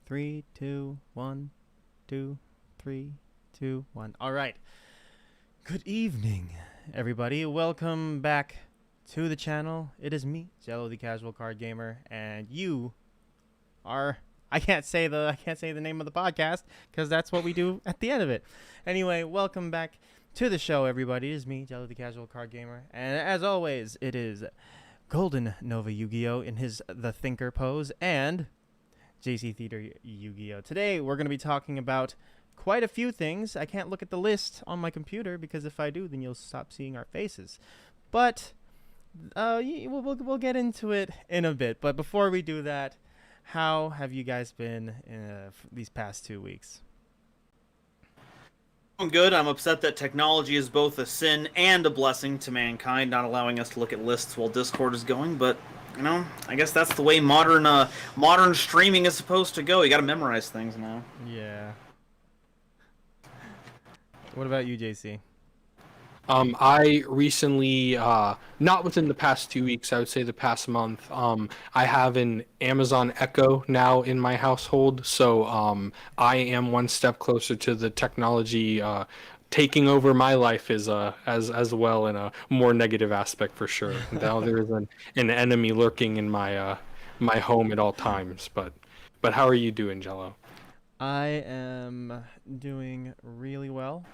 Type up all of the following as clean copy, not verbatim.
3, 2, 1, 2, 3, 2, 1. All right. Good evening, everybody. Welcome back to the channel. It is me, Jello the Casual Card Gamer, and you are. I can't say the name of the podcast because that's what we do at the end of it. Anyway, welcome back to the show, everybody. It is me, Jello the Casual Card Gamer, and as always, it is GoldenNovaYugioh in his The Thinker pose and JC Theater YGO. Today, we're going to be talking about quite a few things. I can't look at the list on my computer because if I do, then you'll stop seeing our faces. But we'll get into it in a bit. But before we do that, how have you guys been these past 2 weeks? I'm good. I'm upset that technology is both a sin and a blessing to mankind, not allowing us to look at lists while Discord is going. But you know, I guess that's the way modern streaming is supposed to go. You got to memorize things now. Yeah. What about you, JC? I recently, not within the past 2 weeks, I would say the past month, I have an Amazon Echo now in my household, so I am one step closer to the technology taking over my life as well in a more negative aspect for sure. Now there is an enemy lurking in my my home at all times. But how are you doing, Jello? I am doing really well.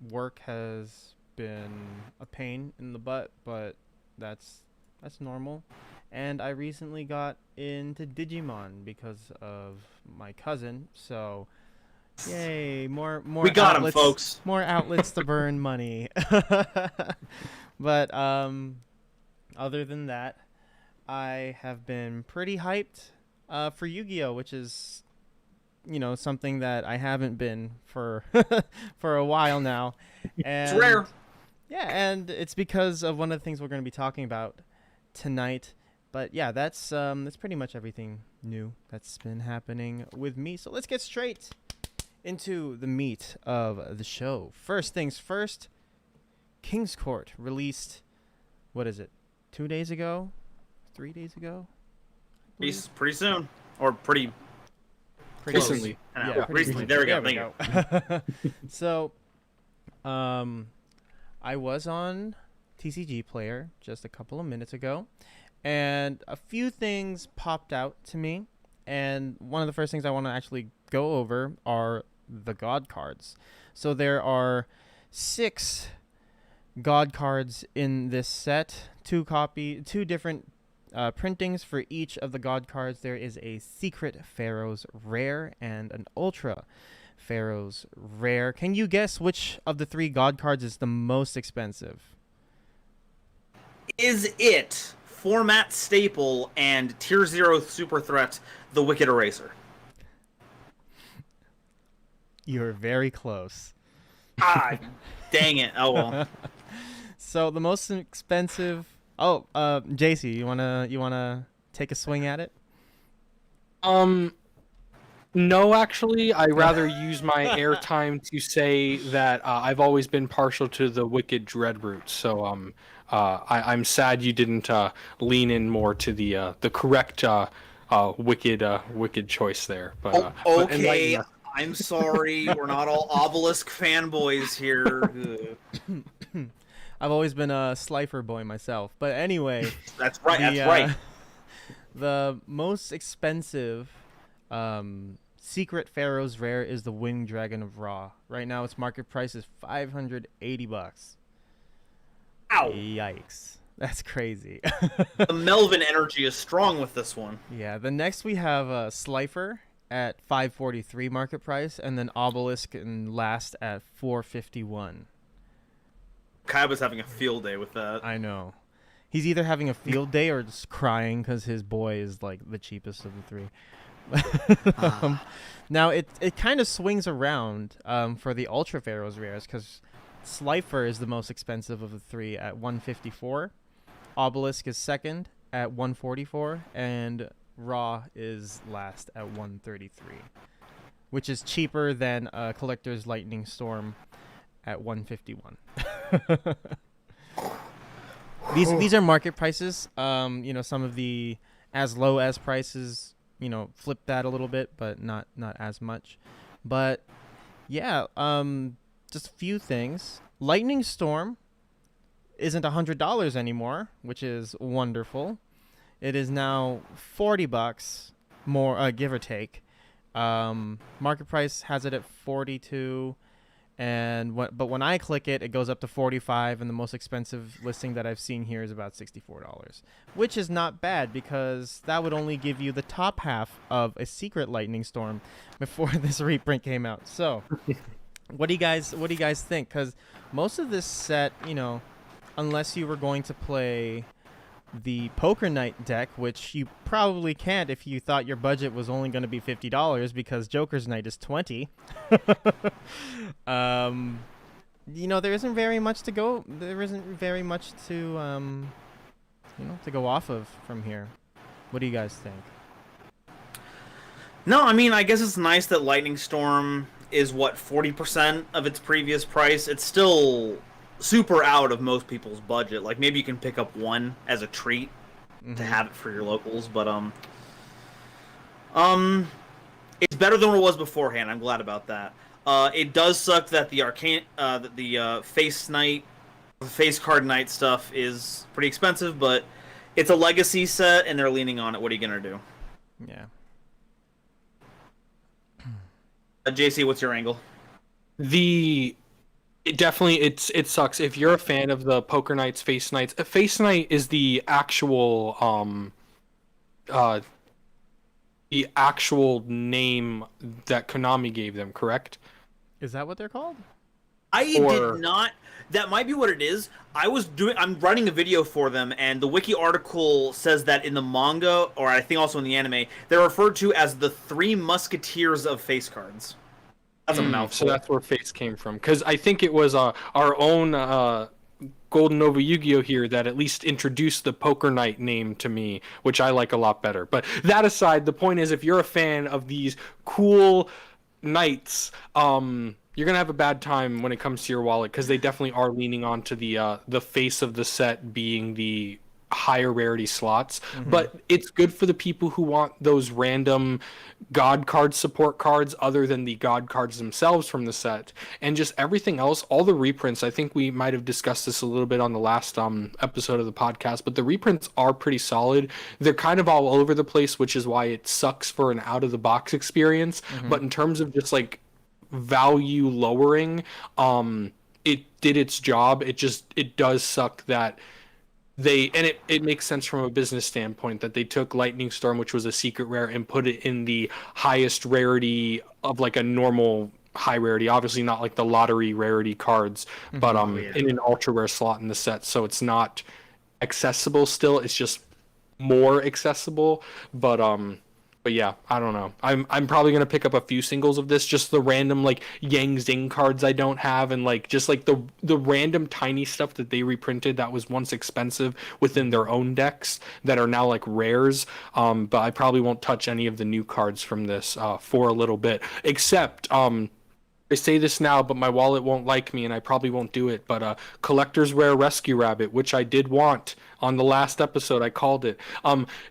Work has been a pain in the butt, but that's normal. And I recently got into Digimon because of my cousin, so yay, more we got outlets, him, folks. More outlets to burn money. But other than that, I have been pretty hyped for Yu-Gi-Oh, which is, you know, something that I haven't been for for a while now. And It's rare. Yeah, and it's because of one of the things we're going to be talking about tonight. But yeah, that's pretty much everything new that's been happening with me. So let's get straight into the meat of the show. First things first, King's Court released, what is it, 2 days ago? 3 days ago? Pretty soon. Or pretty Recently. Yeah, recently. There we go. Thank you. So, I was on TCG Player just a couple of minutes ago, and a few things popped out to me. And one of the first things I want to actually go over are the God cards. So there are 6 God cards in this set, two different printings for each of the God cards. There is a Secret Pharaoh's Rare and an Ultra Pharaoh's Rare. Can you guess which of the 3 God cards is the most expensive? Is it format staple and tier 0 super threat, the Wicked Eraser? You're very close. Ah, dang it. Oh well. So the most expensive. Oh, JC, you wanna take a swing at it? No, actually, I rather use my airtime to say that I've always been partial to the Wicked Dreadroot. So I'm sad you didn't lean in more to the correct wicked choice there. But okay, I'm sorry. We're not all obelisk fanboys here. I've always been a Slifer boy myself. But anyway, That's right. That's right. The most expensive Secret Pharaoh's Rare is the Winged Dragon of Ra. Right now, its market price is $580. Ow! Yikes. That's crazy. The Melvin energy is strong with this one. Yeah, the next we have Slifer at $543 market price, and then Obelisk and last at $451. Kaiba's having a field day with that. I know. He's either having a field day or just crying because his boy is like the cheapest of the 3. Now it kind of swings around for the Ultra Pharaoh's Rares because Slifer is the most expensive of the 3 at $154. Obelisk is second at $144, and Ra is last at $133, which is cheaper than Collector's Lightning Storm at $151. These are market prices. You know, some of the as low as prices flip that a little bit, but not as much. But yeah, just a few things. Lightning Storm isn't $100 anymore, which is wonderful. It is now $40 more, give or take. Market price has it at 42, but when I click it, it goes up to 45, and the most expensive listing that I've seen here is about $64, which is not bad because that would only give you the top half of a secret Lightning Storm before this reprint came out. So, what do you guys think? Because most of this set, unless you were going to play the Poker Night deck, which you probably can't if you thought your budget was only going to be $50 because Joker's Night is $20. There isn't very much to go. There isn't very much to to go off of from here. What do you guys think? No, I mean, I guess it's nice that Lightning Storm is 40% of its previous price. It's still super out of most people's budget. Like, maybe you can pick up one as a treat to have it for your locals, but it's better than what it was beforehand. I'm glad about that. It does suck that the face card night stuff is pretty expensive, but it's a legacy set and they're leaning on it. What are you gonna do? Yeah. JC, what's your angle? It sucks if you're a fan of the Poker Nights, Face Nights. Face Night is the actual name that Konami gave them, correct? Is that what they're called? Did not. That might be what it is. I'm writing a video for them, and the wiki article says that in the manga, or I think also in the anime, they're referred to as the Three Musketeers of face cards. That's a mouthful. So that's where face came from. Because I think it was our own GoldenNovaYugioh here that at least introduced the Poker Night name to me, which I like a lot better. But that aside, the point is, if you're a fan of these cool nights, you're gonna have a bad time when it comes to your wallet, because they definitely are leaning on to the face of the set being the higher rarity slots. But it's good for the people who want those random god card support cards other than the god cards themselves from the set, and just everything else. All the reprints, I think we might have discussed this a little bit on the last episode of the podcast, but the reprints are pretty solid. They're kind of all over the place, which is why it sucks for an out of the box experience. But in terms of just like value lowering, it did its job. It does suck that it makes sense from a business standpoint that they took Lightning Storm, which was a secret rare, and put it in the highest rarity of like a normal high rarity, obviously not like the lottery rarity cards, but in an ultra rare slot in the set, so it's not accessible still, it's just more accessible. But yeah, I don't know. I'm probably gonna pick up a few singles of this, just the random like Yang Zing cards I don't have, and like just like the random tiny stuff that they reprinted that was once expensive within their own decks that are now like rares. But I probably won't touch any of the new cards from this for a little bit. Except I say this now, but my wallet won't like me, and I probably won't do it. But Collector's Rare Rescue Rabbit, which I did want on the last episode, I called it.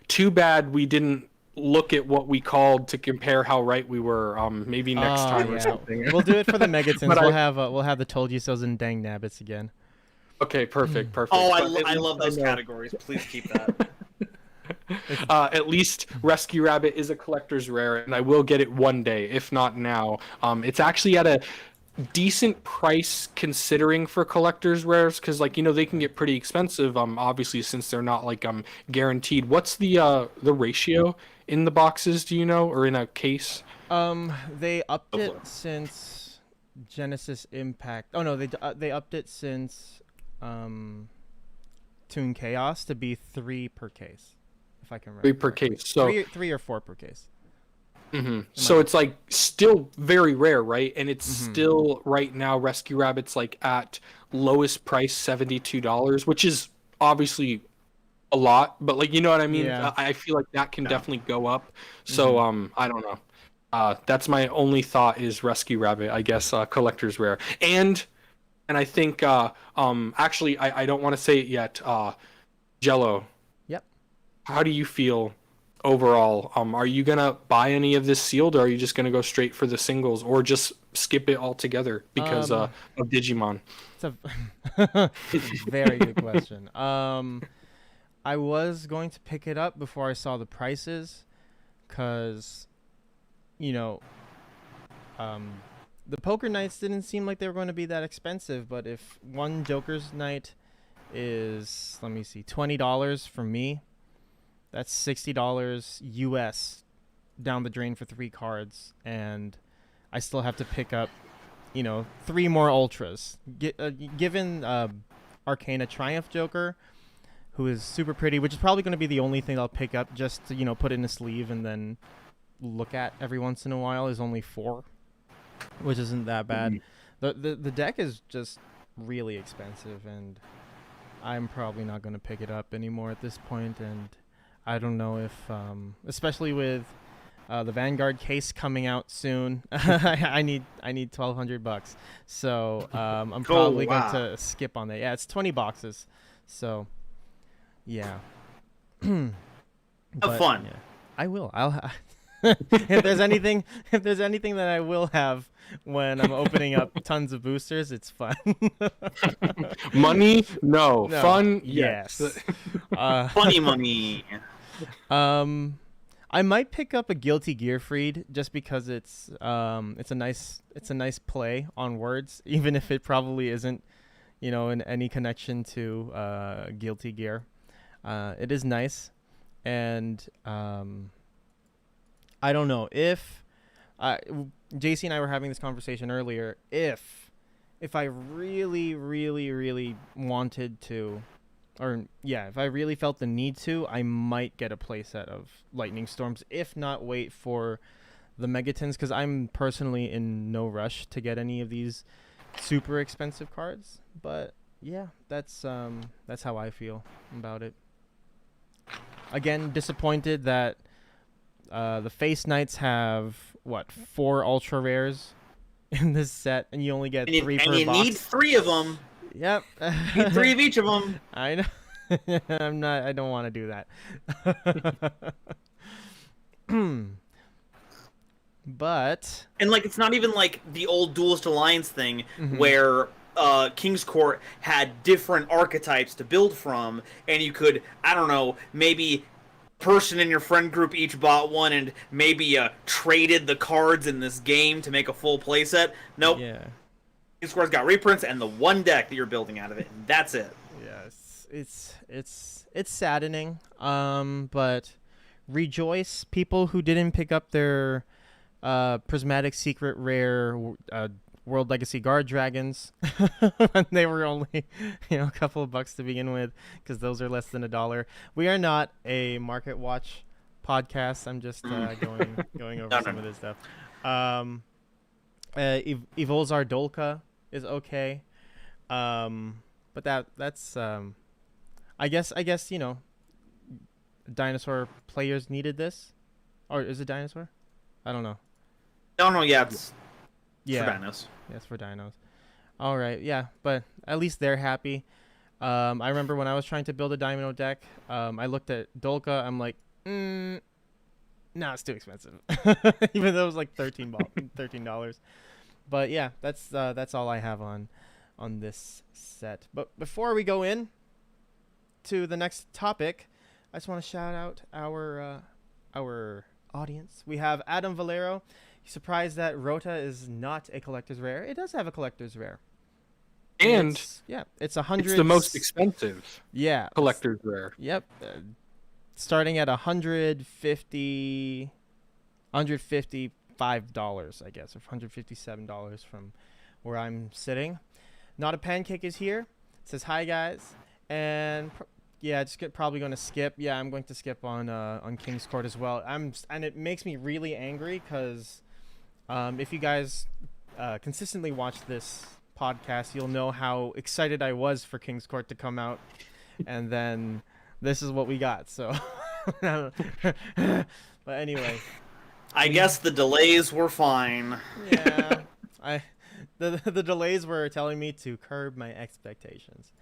Too bad we didn't look at what we called to compare how right we were. Maybe next time or something. We'll do it for the Megatons. We'll have the told you so's and dang nabbits again. Okay, perfect. Oh, I love those categories. Please keep that. At least Rescue Rabbit is a collector's rare, and I will get it one day, if not now. It's actually at a decent price considering for collector's rares, because like they can get pretty expensive. Obviously, since they're not like guaranteed. What's the ratio in the boxes? Do you know, or in a case? They upped it since Genesis Impact. Oh no, they upped it since Toon Chaos to be 3 per case, if I can remember. 3 per case. So 3 or 4 per case. So it's like still very rare, right? And it's still right now Rescue Rabbit's like at lowest price $72, which is obviously a lot, but like what I mean? Yeah. I feel like that can definitely go up. So I don't know. That's my only thought is Rescue Rabbit, I guess, collector's rare. And I think actually I don't want to say it yet. Jello. Yep. How do you feel overall. Are you gonna buy any of this sealed, or are you just gonna go straight for the singles, or just skip it altogether because of Digimon? It's a very good question. I was going to pick it up before I saw the prices, because, you know, the poker nights didn't seem like they were going to be that expensive. But if one Joker's night is, let me see, $20 for me, that's $60 US down the drain for 3 cards, and I still have to pick up, 3 more ultras. Given Arcana Triumph Joker, who is super pretty, which is probably going to be the only thing I'll pick up just to, put in a sleeve and then look at every once in a while, is only 4, which isn't that bad. The deck is just really expensive, and I'm probably not going to pick it up anymore at this point, and I don't know if, especially with the Vanguard case coming out soon, I need $1,200. So I'm probably going to skip on that. Yeah, it's 20 boxes. So yeah. Have fun. Yeah, I will. If there's anything that I will have when I'm opening up tons of boosters, it's fun. Money? No. Fun? Yes. Funny money. I might pick up a Guilty Gear Freed just because it's a nice play on words, even if it probably isn't, in any connection to Guilty Gear. It is nice, and I don't know if JC and I were having this conversation earlier. If I really, really, really wanted to, if I really felt the need to, I might get a playset of Lightning Storms. If not, wait for the Megatons, because I'm personally in no rush to get any of these super expensive cards. But yeah, that's how I feel about it. Again, disappointed that the Face Knights have 4 ultra rares in this set, and you only get 3 per box. And you need 3 of them. Yep. Need 3 of each of them. I know. I don't want to do that. But it's not even like the old Duelist Alliance thing where King's Court had different archetypes to build from, and you could, I don't know, maybe person in your friend group each bought one and maybe traded the cards in this game to make a full playset. Nope. Yeah. King's Court's got reprints and the one deck that you're building out of it, and that's it. Yes, it's saddening. But rejoice, people who didn't pick up their Prismatic Secret Rare World Legacy Guard Dragons when they were only a couple of bucks to begin with, because those are less than $1. We are not a Market Watch podcast. I'm just going over some of this stuff. Evolzar Dolka is okay, but that's I guess dinosaur players needed this, or is it dinosaur? I don't know. No, yeah, it's for dinos. Yes, for dinos. All right, yeah, but at least they're happy. I remember when I was trying to build a Dino deck, I looked at Dolka. I'm like, no, it's too expensive, even though it was like $13. But yeah, that's all I have on this set. But before we go in to the next topic, I just want to shout out our audience. We have Adam Valero. He's surprised that Rota is not a collector's rare. It does have a collector's rare. And it's 100. It's the most expensive. Yeah. Collector's rare. Yep. Starting at $155, I guess, or $157 from where I'm sitting. Not a Pancake is here. Says hi guys, and probably going to skip. Yeah, I'm going to skip on King's Court as well. And it makes me really angry because if you guys consistently watch this podcast, you'll know how excited I was for King's Court to come out, and then this is what we got. So, but anyway, I guess the delays were fine. Yeah, the delays were telling me to curb my expectations,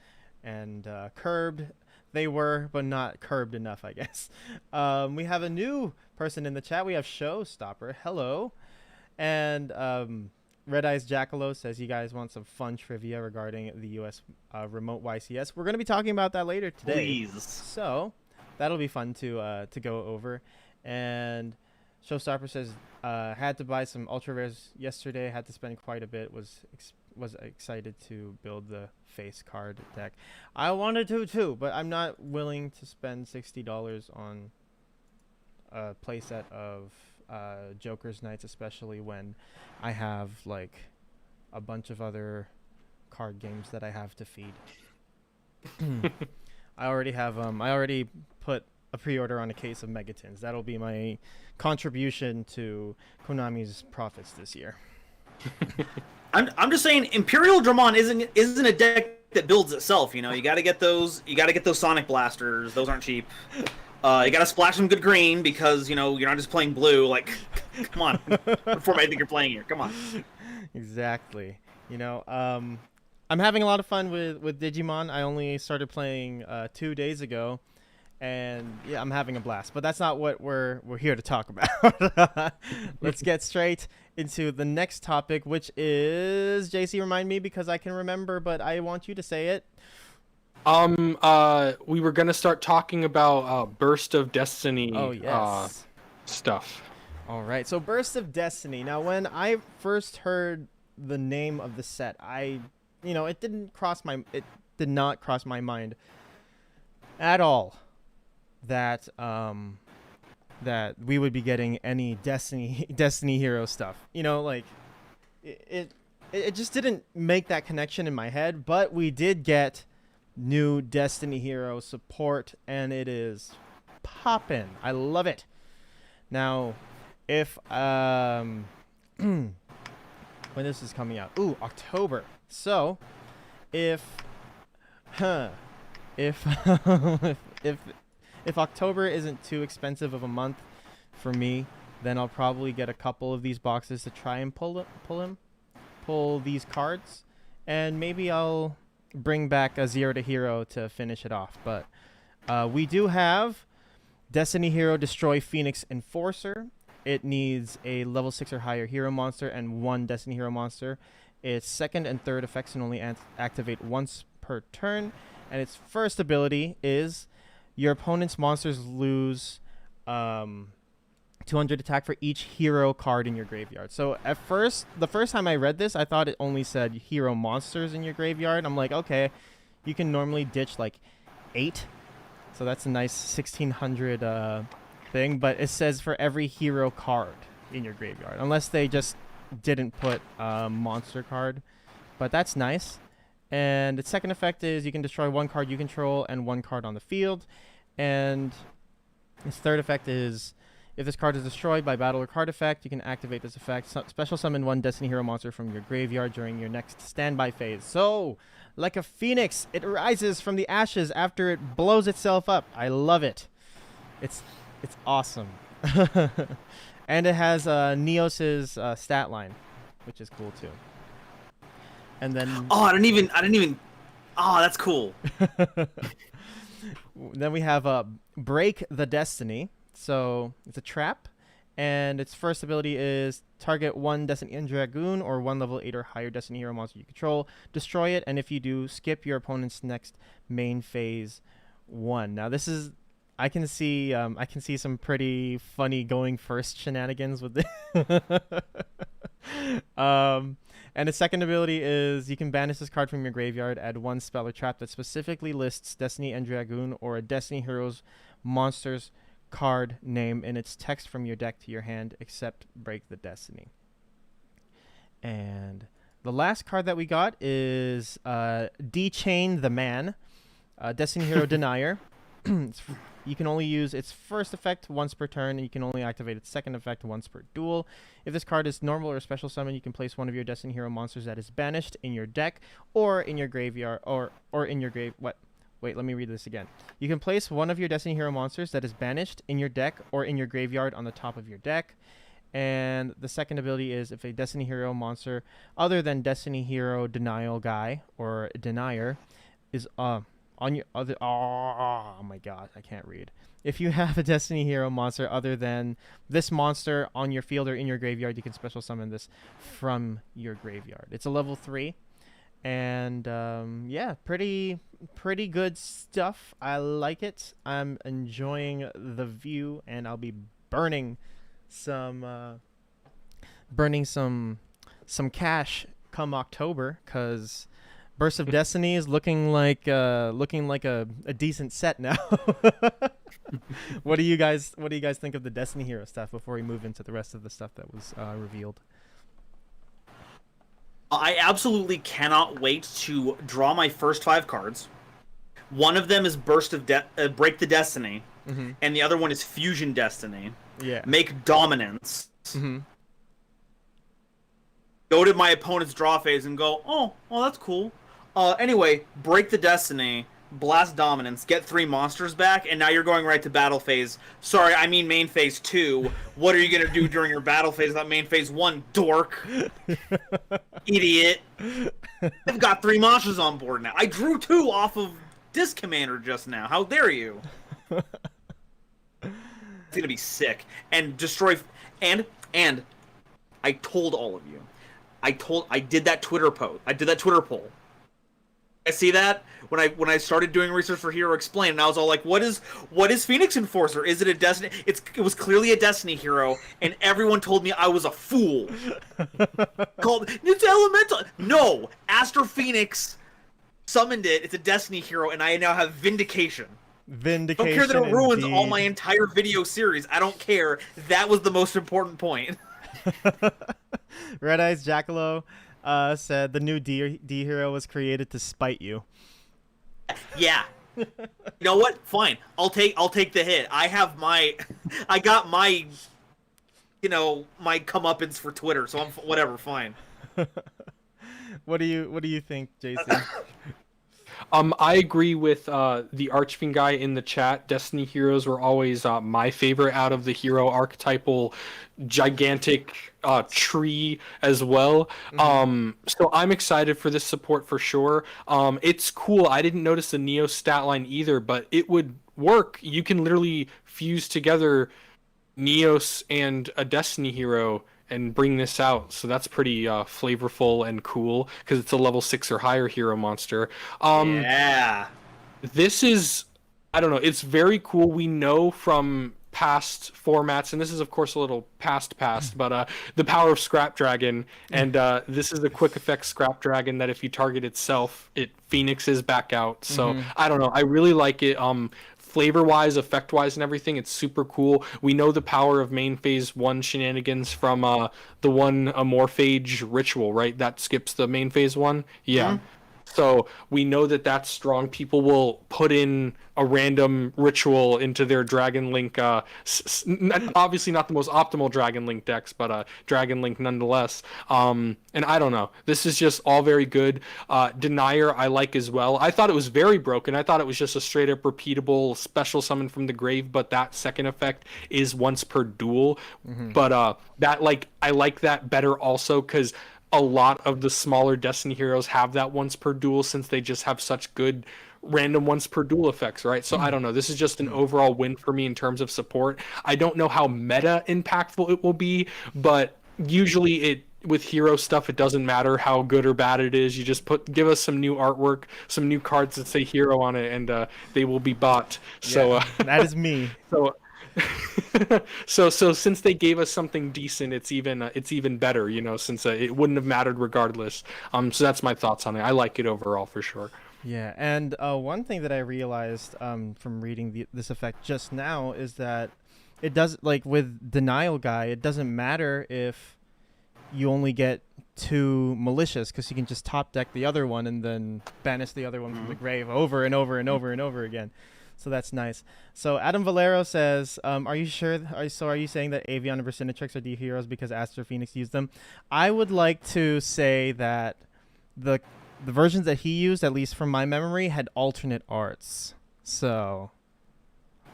and curbed they were, but not curbed enough, I guess. We have a new person in the chat. We have Showstopper. Hello. And Red Eyes Jackalow says you guys want some fun trivia regarding the U.S. Remote YCS. We're going to be talking about that later today. Please. So that'll be fun to go over. And Showstopper says had to buy some ultra rares yesterday. Had to spend quite a bit. Was excited to build the face card deck. I wanted to too, but I'm not willing to spend $60 on a playset of Joker's Knights, especially when I have like a bunch of other card games that I have to feed. I already put a pre-order on a case of Megatins. That'll be my contribution to Konami's profits this year. I'm just saying, Imperial Dramon isn't a deck that builds itself. You know, you got to get those. You got to get those Sonic Blasters. Those aren't cheap. You got to splash some good green because you're not just playing blue. Like, come on, before I think you're playing here. Come on. Exactly. I'm having a lot of fun with Digimon. I only started playing 2 days ago. And yeah, I'm having a blast, but that's not what we're here to talk about. Let's get straight into the next topic, which is JC. Remind me because I can remember, but I want you to say it. We were gonna start talking about Burst of Destiny. Oh yes. Stuff. All right. So Burst of Destiny. Now, when I first heard the name of the set, it did not cross my mind at all that we would be getting any Destiny Hero stuff. It just didn't make that connection in my head, but we did get new Destiny Hero support and it is poppin'. I love it. Now, if when this is coming out, October. So, if October isn't too expensive of a month for me, then I'll probably get a couple of these boxes to try and pull these cards, and maybe I'll bring back a Zero to Hero to finish it off. But we do have Destiny Hero Destroy Phoenix Enforcer. It needs a level 6 or higher hero monster and 1 Destiny Hero monster. Its second and third effects can only activate once per turn, and its first ability is your opponent's monsters lose 200 attack for each hero card in your graveyard. So the first time I read this, I thought it only said hero monsters in your graveyard. I'm like, okay, you can normally ditch like 8. So that's a nice 1600 thing. But it says for every hero card in your graveyard. Unless they just didn't put a monster card. But that's nice. And its second effect is you can destroy 1 card you control and 1 card on the field. And its third effect is if this card is destroyed by battle or card effect, you can activate this effect. Special summon 1 Destiny Hero monster from your graveyard during your next standby phase. So, like a phoenix, it rises from the ashes after it blows itself up. I love it. It's awesome. And it has Neos's stat line, which is cool too. And then I didn't even. Oh, that's cool. Then we have Break the Destiny. So it's a trap, and its first ability is target 1 Destiny Dragoon or 1 level 8 or higher Destiny Hero monster you control. Destroy it, and if you do, skip your opponent's next main phase 1. Now this is, I can see some pretty funny going first shenanigans with this. And its second ability is you can banish this card from your graveyard, add 1 spell or trap that specifically lists Destiny and Dragoon or a Destiny Heroes monster's card name in its text from your deck to your hand, except Break the Destiny. And the last card that we got is D-Chain the Man, Destiny Hero Denier. You can only use its first effect once per turn, and you can only activate its second effect once per duel. If this card is normal or special summon, you can place 1 of your Destiny Hero monsters that is banished in your deck or in your graveyard or in your grave. What? Wait, let me read this again. You can place 1 of your Destiny Hero monsters that is banished in your deck or in your graveyard on the top of your deck. And the second ability is if a Destiny Hero monster other than Destiny Hero Denial Guy or Denier is on your other oh my god, I can't read. If you have a Destiny hero monster other than this monster on your field or in your graveyard, you can special summon this from your graveyard. It's a level 3. And yeah, pretty good stuff. I like it. I'm enjoying the view, and I'll be burning some cash come October, because Burst of Destiny is looking like a decent set now. What do you guys think of the Destiny hero stuff before we move into the rest of the stuff that was revealed? I absolutely cannot wait to draw my first 5 cards. One of them is Break the Destiny, and the other one is Fusion Destiny. Yeah. Make Dominance. Go to my opponent's draw phase and go, oh, that's cool. Anyway, Break the Destiny, Blast Dominance, get 3 monsters back, and now you're going right to battle phase. Sorry, I mean main phase 2. What are you going to do during your battle phase, not main phase 1, dork? Idiot. I've got 3 monsters on board now. I drew 2 off of Disc Commander just now. How dare you? It's going to be sick. And destroy... And I told all of you. I did that Twitter post. I did that Twitter poll. I see that when I started doing research for Hero Explained, and I was all like, "What is Phoenix Enforcer? Is it a Destiny? It was clearly a Destiny hero," and everyone told me I was a fool. Called it's elemental. No, Aster Phoenix summoned it. It's a Destiny hero, and I now have Vindication. Vindication. I don't care that it ruins indeed. all my entire video series. I don't care. That was the most important point. Red Eyes Jackalow said the new D hero was created to spite you. Yeah. You know what? Fine. I'll take the hit. I got my my comeuppance for Twitter, so I'm whatever, fine. What do you think, JC? I agree with the Archfiend guy in the chat. Destiny heroes were always my favorite out of the hero archetypal gigantic tree as well. So I'm excited for this support for sure. It's cool. I didn't notice the Neo stat line either, but it would work. You can literally fuse together Neos and a Destiny hero and bring this out, so that's pretty flavorful and cool because it's a level 6 or higher hero monster. Yeah, this is, I don't know, it's very cool. We know from past formats, and this is of course a little past, but the power of Scrap Dragon, and this is a quick effect Scrap Dragon that if you target itself, it phoenixes back out. So I don't know, I really like it. Flavor-wise, effect-wise, and everything, it's super cool. We know the power of main phase 1 shenanigans from the one Amorphage ritual, right? That skips the main phase 1. Yeah. So we know that that's strong. People will put in a random ritual into their Dragon Link, obviously not the most optimal Dragon Link decks, but Dragon Link nonetheless. And I don't know. This is just all very good. Denier I like as well. I thought it was very broken. I thought it was just a straight up repeatable special summon from the grave, but that second effect is once per duel. But that I like that better also because a lot of the smaller Destiny heroes have that once per duel since they just have such good random once per duel effects, right? So I don't know. This is just an overall win for me in terms of support. I don't know how meta impactful it will be, but usually with hero stuff, it doesn't matter how good or bad it is. You just give us some new artwork, some new cards that say hero on it, and they will be bought. So that is me. So since they gave us something decent, it's even better, since it wouldn't have mattered regardless. So that's my thoughts on it. I like it overall for sure. Yeah, and one thing that I realized from reading this effect just now is that it does, with Denial Guy, it doesn't matter if you only get 2 malicious because you can just top deck the other one and then banish the other one from the grave over and over and over and over again. So that's nice. So Adam Valero says, are you sure? Are you saying that Avian and Vercinatrix are D heroes because Aster Phoenix used them? I would like to say that the versions that he used, at least from my memory, had alternate arts. So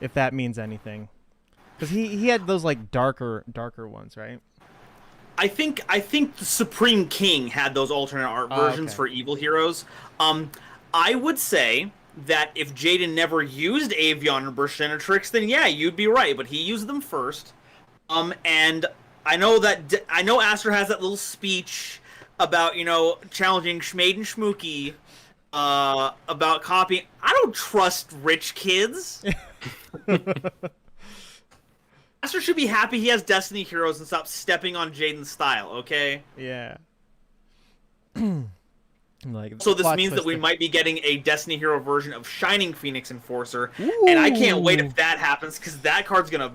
if that means anything. Because he had those darker ones, right? I think the Supreme King had those alternate art versions for evil heroes. I would say that if Jaden never used Avion or Burstinatrix, then yeah, you'd be right. But he used them first. And I know Aster has that little speech about, challenging Schmade and Schmooky about copying. I don't trust rich kids. Aster should be happy he has Destiny Heroes and stop stepping on Jaden's style, okay? Yeah. So this means that we might be getting a Destiny Hero version of Shining Phoenix Enforcer, and I can't wait if that happens, because that card's gonna,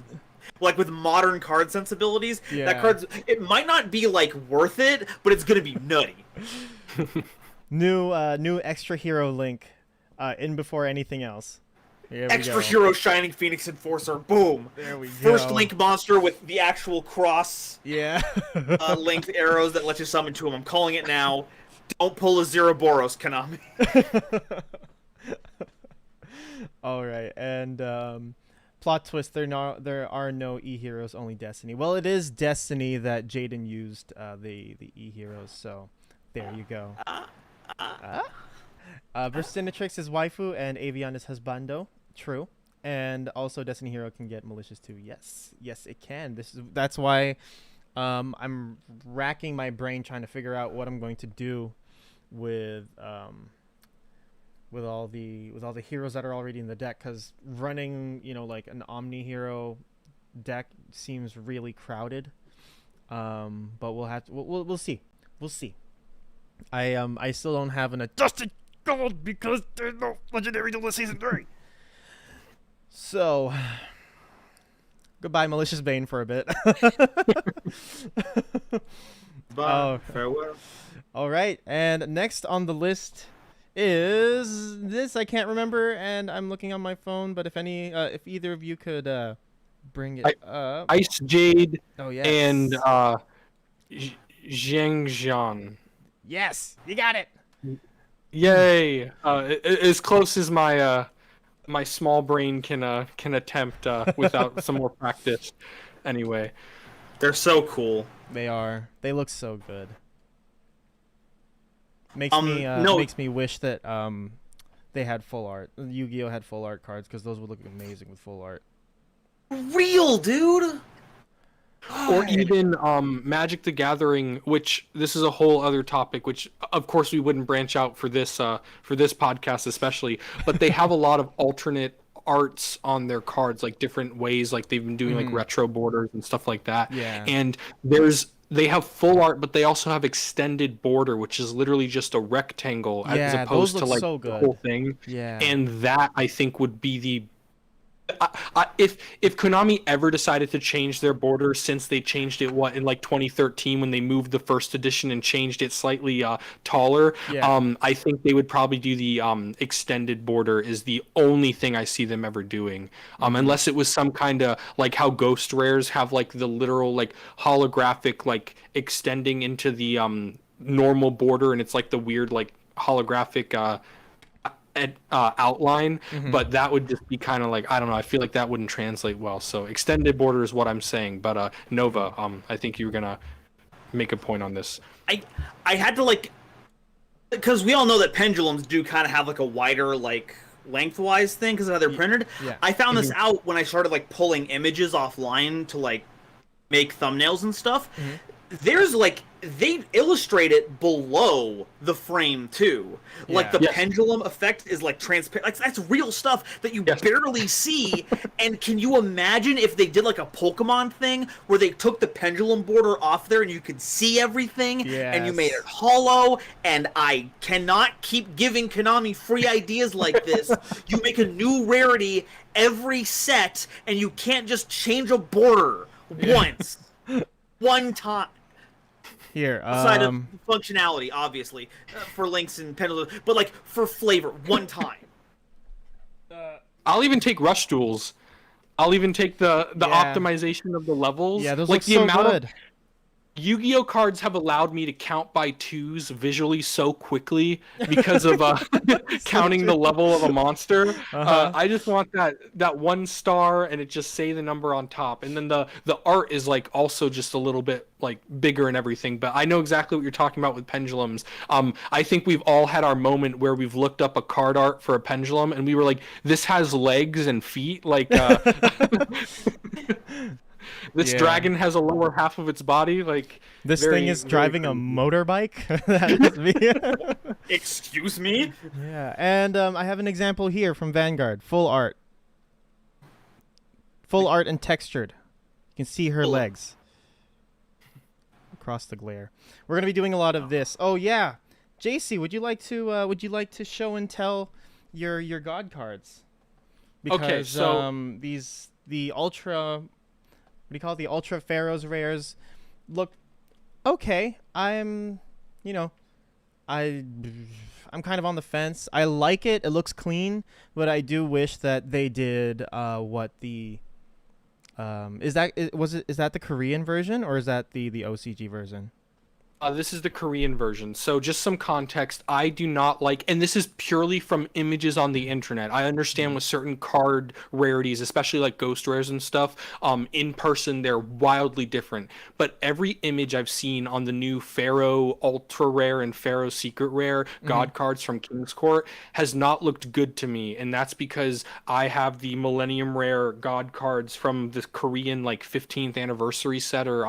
with modern card sensibilities, that it might not be worth it, but it's gonna be nutty. New extra hero link, in before anything else. Extra hero Shining Phoenix Enforcer, boom! There we go. First link monster with the actual cross length arrows that let you summon to him. I'm calling it now. Don't pull a Zeroboros, Konami. All right, and plot twist: there are no E-heroes, only Destiny. Well, it is Destiny that Jaden used the E-heroes, so there you go. Burstinatrix is waifu and Avion is husbando. True. And also Destiny Hero can get malicious too. Yes, it can. That's why I'm racking my brain trying to figure out what I'm going to do with all the heroes that are already in the deck, because running an Omni hero deck seems really crowded. But we'll see. I still don't have an adjusted gold because there's no legendary duelist season 3. So goodbye, Malicious Bane, for a bit. Bye. Farewell. All right, and next on the list is this. I can't remember, and I'm looking on my phone. But if either of you could bring it up. Ice Jade. Oh yes. And Zhengzhan. Yes, you got it. Yay! As close as my my small brain can attempt without some more practice. Anyway, they're so cool. They are. They look so good. Makes me wish that they had full art. Yu-Gi-Oh had full art cards, because those would look amazing with full art. Real, dude. Or even Magic the Gathering, which this is a whole other topic, which of course we wouldn't branch out for this podcast especially, but they have a lot of alternate arts on their cards, different ways, they've been doing retro borders and stuff like that. Yeah. And they have full art, but they also have extended border, which is literally just a rectangle as opposed to so the whole thing. Yeah. And that, I think, would be the if Konami ever decided to change their border, since they changed it in 2013 when they moved the first edition and changed it slightly taller, I think they would probably do the extended border is the only thing I see them ever doing, unless it was some kind of how Ghost Rares have the literal holographic extending into the normal border, and it's the weird holographic outline, but that would just be kind of I don't know, I feel that wouldn't translate well. So extended border is what I'm saying. But Nova, I think you were gonna make a point on this. I had to because we all know that pendulums do kind of have a wider lengthwise thing because of how they're printed. Yeah. I found this out when I started pulling images offline to make thumbnails and stuff. There's they illustrate it below the frame too. The pendulum effect is transparent. That's real stuff that you barely see. And can you imagine if they did a Pokemon thing where they took the pendulum border off there and you could see everything, and you made it hollow? And I cannot keep giving Konami free ideas like this. You make a new rarity every set, and you can't just change a border once, one time. Here, aside of functionality, obviously, for links and pendulums, but for flavor, one time. I'll even take rush duels. I'll even take the optimization of the levels. Yeah, those look so good. Yu-Gi-Oh cards have allowed me to count by twos visually so quickly because of counting the level of a monster. I just want that 1 star and it just say the number on top, and then the art is like also just a little bit like bigger and everything. But I know exactly what you're talking about with pendulums. I think we've all had our moment where we've looked up a card art for a pendulum and we were like, this has legs and feet, like this dragon has a lower half of its body. Like this thing is driving a motorbike. That is me. Excuse me? Yeah, and I have an example here from Vanguard. Full art and textured. You can see her legs across the glare. We're gonna be doing a lot of this. Oh yeah, JC, would you like to show and tell your god cards? Because okay, so the ultra. What do you call it? The Ultra Pharaoh's rares look okay. I'm kind of on the fence. I like it. It looks clean, but I do wish that they did what the is that the Korean version or is that the OCG version? This is the Korean version. So just some context. I do not like, and this is purely from images on the internet. I understand with certain card rarities, especially like ghost rares and stuff, in person, they're wildly different. But every image I've seen on the new Pharaoh Ultra Rare and Pharaoh Secret Rare God cards from King's Court has not looked good to me. And that's because I have the Millennium Rare God cards from the Korean like 15th anniversary set, or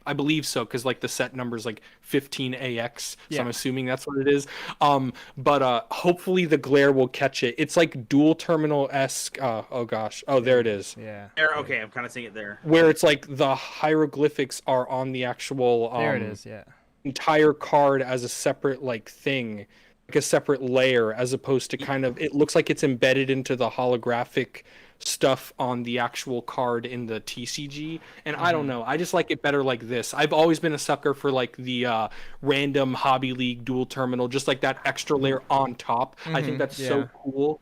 I believe so, because like the set number is like 15AX, so I'm assuming that's what it is. But hopefully the glare will catch it. It's like dual terminal-esque. Oh gosh. Oh, there it is. Yeah. There, okay, I'm kind of seeing it there. Where it's like the hieroglyphics are on the actual there it is. Yeah. entire card as a separate like thing, like a separate layer, as opposed to kind of, it looks like it's embedded into the holographic stuff on the actual card in the TCG, and I don't know, I just like it better like this. I've always been a sucker for like the random Hobby League dual terminal, just like that extra layer on top. I think that's so cool,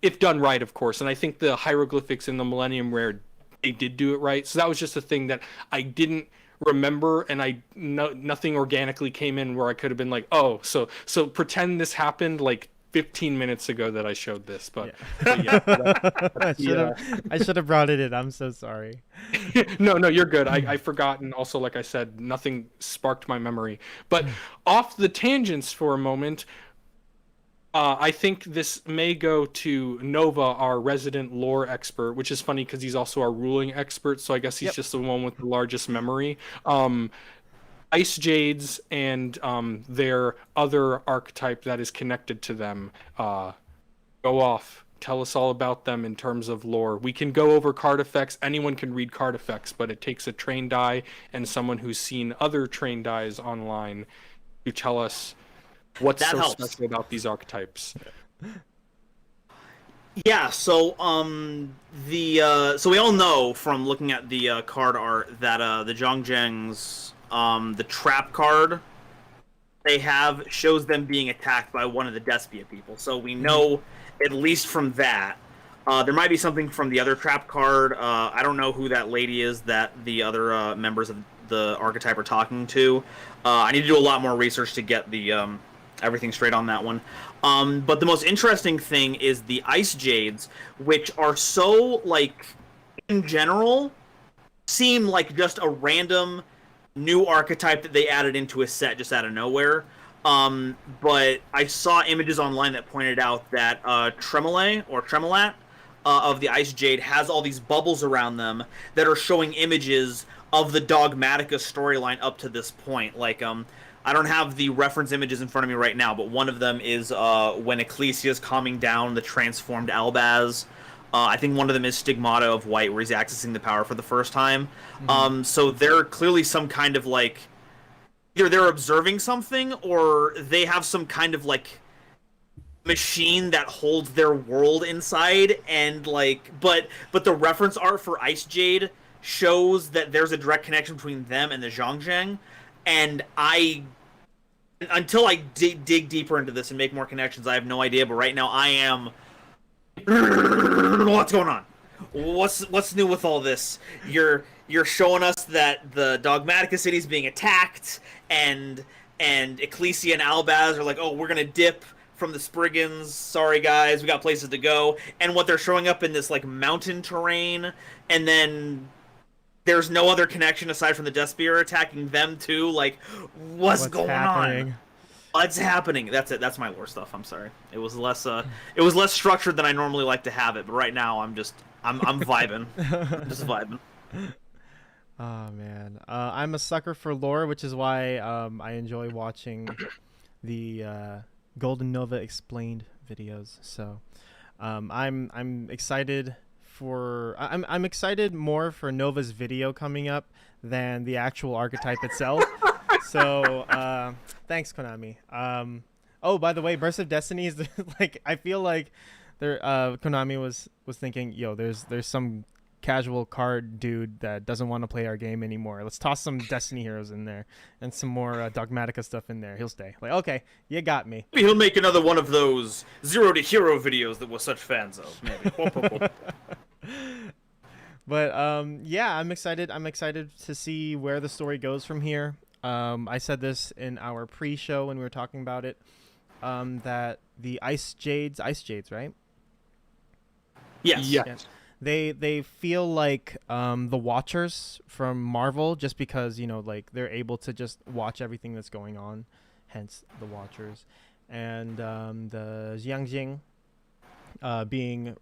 if done right, of course. And I think the hieroglyphics in the Millennium Rare, they did do it right. So that was just a thing that I didn't remember, and nothing organically came in where I could have been like, oh, so pretend this happened like 15 minutes ago that I showed this, but I should have brought it in. I'm so sorry. No, you're good. I forgot, and also, like I said, nothing sparked my memory. But off the tangents for a moment, I think this may go to Nova, our resident lore expert, which is funny because he's also our ruling expert, so I guess he's just the one with the largest memory. Ice Jades and their other archetype that is connected to them. Go off. Tell us all about them in terms of lore. We can go over card effects. Anyone can read card effects, but it takes a trained eye and someone who's seen other trained eyes online to tell us what's that so helps. special about these archetypes. Yeah, so so we all know from looking at the card art that the Zhongjeng's the trap card they have shows them being attacked by one of the Despia people. So we know, at least from that. There might be something from the other trap card. I don't know who that lady is that the other members of the archetype are talking to. I need to do a lot more research to get the everything straight on that one. But the most interesting thing is the Ice Jades, which are so, like, in general, seem like just a random new archetype that they added into a set just out of nowhere. But I saw images online that pointed out that Tremolat of the Ice Jade has all these bubbles around them that are showing images of the Dogmatica storyline up to this point. Like, I don't have the reference images in front of me right now, but one of them is when Ecclesia's calming down the transformed Albaz. I think one of them is Stigmata of White, where he's accessing the power for the first time. So they're clearly some kind of, like, either they're observing something or they have some kind of, like, machine that holds their world inside, and, like, but the reference art for Ice Jade shows that there's a direct connection between them and the Zhongjang, and until I dig deeper into this and make more connections, I have no idea, but right now I am... What's going on? What's new with all this? you're showing us that the Dogmatica city is being attacked, and Ecclesia and Albaz are like, oh, we're gonna dip from the Spriggans. Sorry guys, we got places to go. And what they're showing up in this like mountain terrain, and then there's no other connection aside from the Death Spear attacking them too. Like, what's going happening? on? What's happening? That's it. That's my lore stuff. I'm sorry. It was less structured than I normally like to have it. But right now, I'm vibing. I'm just vibing. Oh man, I'm a sucker for lore, which is why I enjoy watching the Golden Nova explained videos. So I'm excited for I'm excited more for Nova's video coming up than the actual archetype itself. So thanks, Konami. Oh, by the way, Burst of Destiny is like, I feel like there Konami was thinking, yo, there's some casual card dude that doesn't want to play our game anymore. Let's toss some Destiny heroes in there and some more Dogmatica stuff in there. He'll stay. Like, okay, you got me. Maybe he'll make another one of those Zero to Hero videos that we're such fans of. Maybe. But yeah, I'm excited. I'm excited to see where the story goes from here. I said this in our pre-show when we were talking about it, that the Ice Jades, right? Yes. Yeah. They feel like the Watchers from Marvel, just because, you know, like they're able to just watch everything that's going on, hence the Watchers. And the Jiangjing being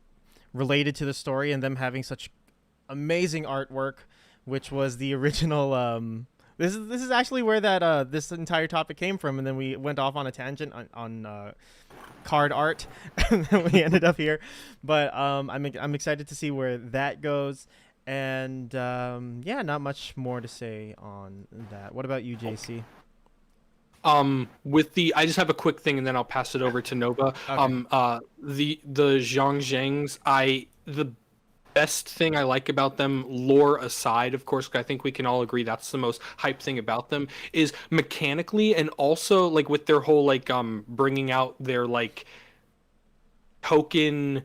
related to the story and them having such amazing artwork, which was the original. This is actually where that this entire topic came from, and then we went off on a tangent on card art, and then we ended up here. But I'm excited to see where that goes, and yeah, not much more to say on that. What about you, JC? I just have a quick thing, and then I'll pass it over to Nova. Okay. The Zhangjiangs, the best thing I like about them, lore aside, of course, I think we can all agree that's the most hype thing about them, is mechanically, and also like with their whole like bringing out their like token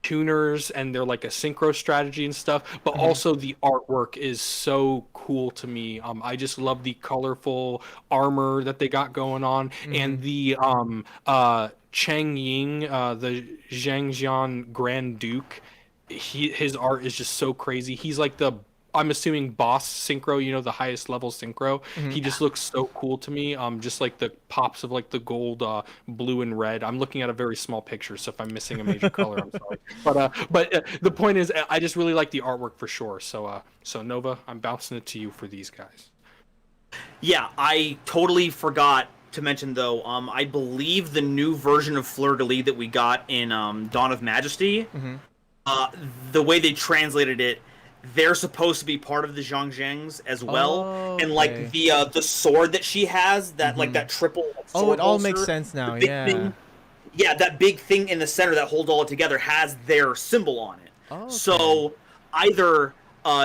tuners and their like a synchro strategy and stuff, but also the artwork is so cool to me. I just love the colorful armor that they got going on, and the Cheng Ying, the Zhangjian Grand Duke. His art is just so crazy. He's like I'm assuming boss synchro, you know, the highest level synchro. He just looks so cool to me. Just like the pops of like the gold, blue and red. I'm looking at a very small picture, so if I'm missing a major color, I'm sorry. But the point is, I just really like the artwork for sure. So Nova, I'm bouncing it to you for these guys. Yeah, I totally forgot to mention though. I believe the new version of Fleur de Lis that we got in Dawn of Majesty. The way they translated it, they're supposed to be part of the Zhangjiangs as well, and like the sword that she has, that like that triple. It all makes sense now. Yeah. Yeah, that big thing in the center that holds all together has their symbol on it. Oh, okay. So either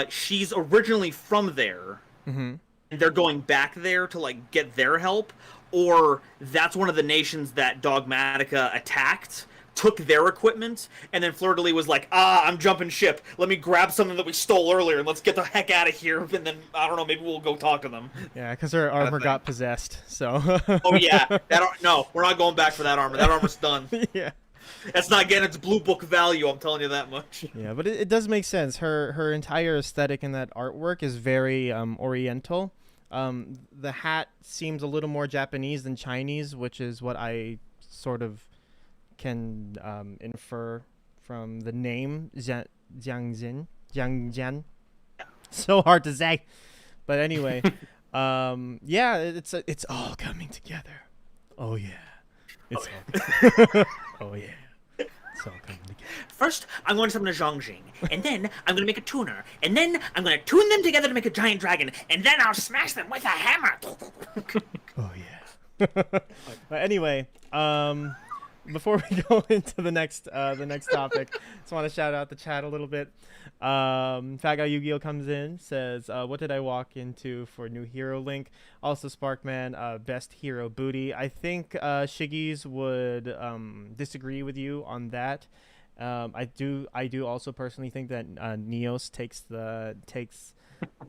she's originally from there, and they're going back there to like get their help, or that's one of the nations that Dogmatica attacked, took their equipment, and then Fleur de Lis was like, I'm jumping ship. Let me grab something that we stole earlier, and let's get the heck out of here, and then, I don't know, maybe we'll go talk to them. Yeah, because her armor got possessed, so... Oh, yeah. No, we're not going back for that armor. That armor's done. Yeah. That's not getting its blue book value, I'm telling you that much. Yeah, but it does make sense. Her entire aesthetic in that artwork is very oriental. The hat seems a little more Japanese than Chinese, which is what I sort of can infer from the name Jiangjian. So hard to say, but anyway, yeah, it's all coming together. Oh yeah, oh yeah, it's all coming together. First, I'm going to summon a Zhongjing, and then I'm going to make a tuner, and then I'm going to tune them together to make a giant dragon, and then I'll smash them with a hammer. Oh yeah. But anyway, before we go into the next topic, just want to shout out the chat a little bit. Fat Guy Yu-Gi-Oh comes in, says, what did I walk into for new hero link? Also Sparkman, best hero booty. I think Shiggies would disagree with you on that. I do also personally think that Neos takes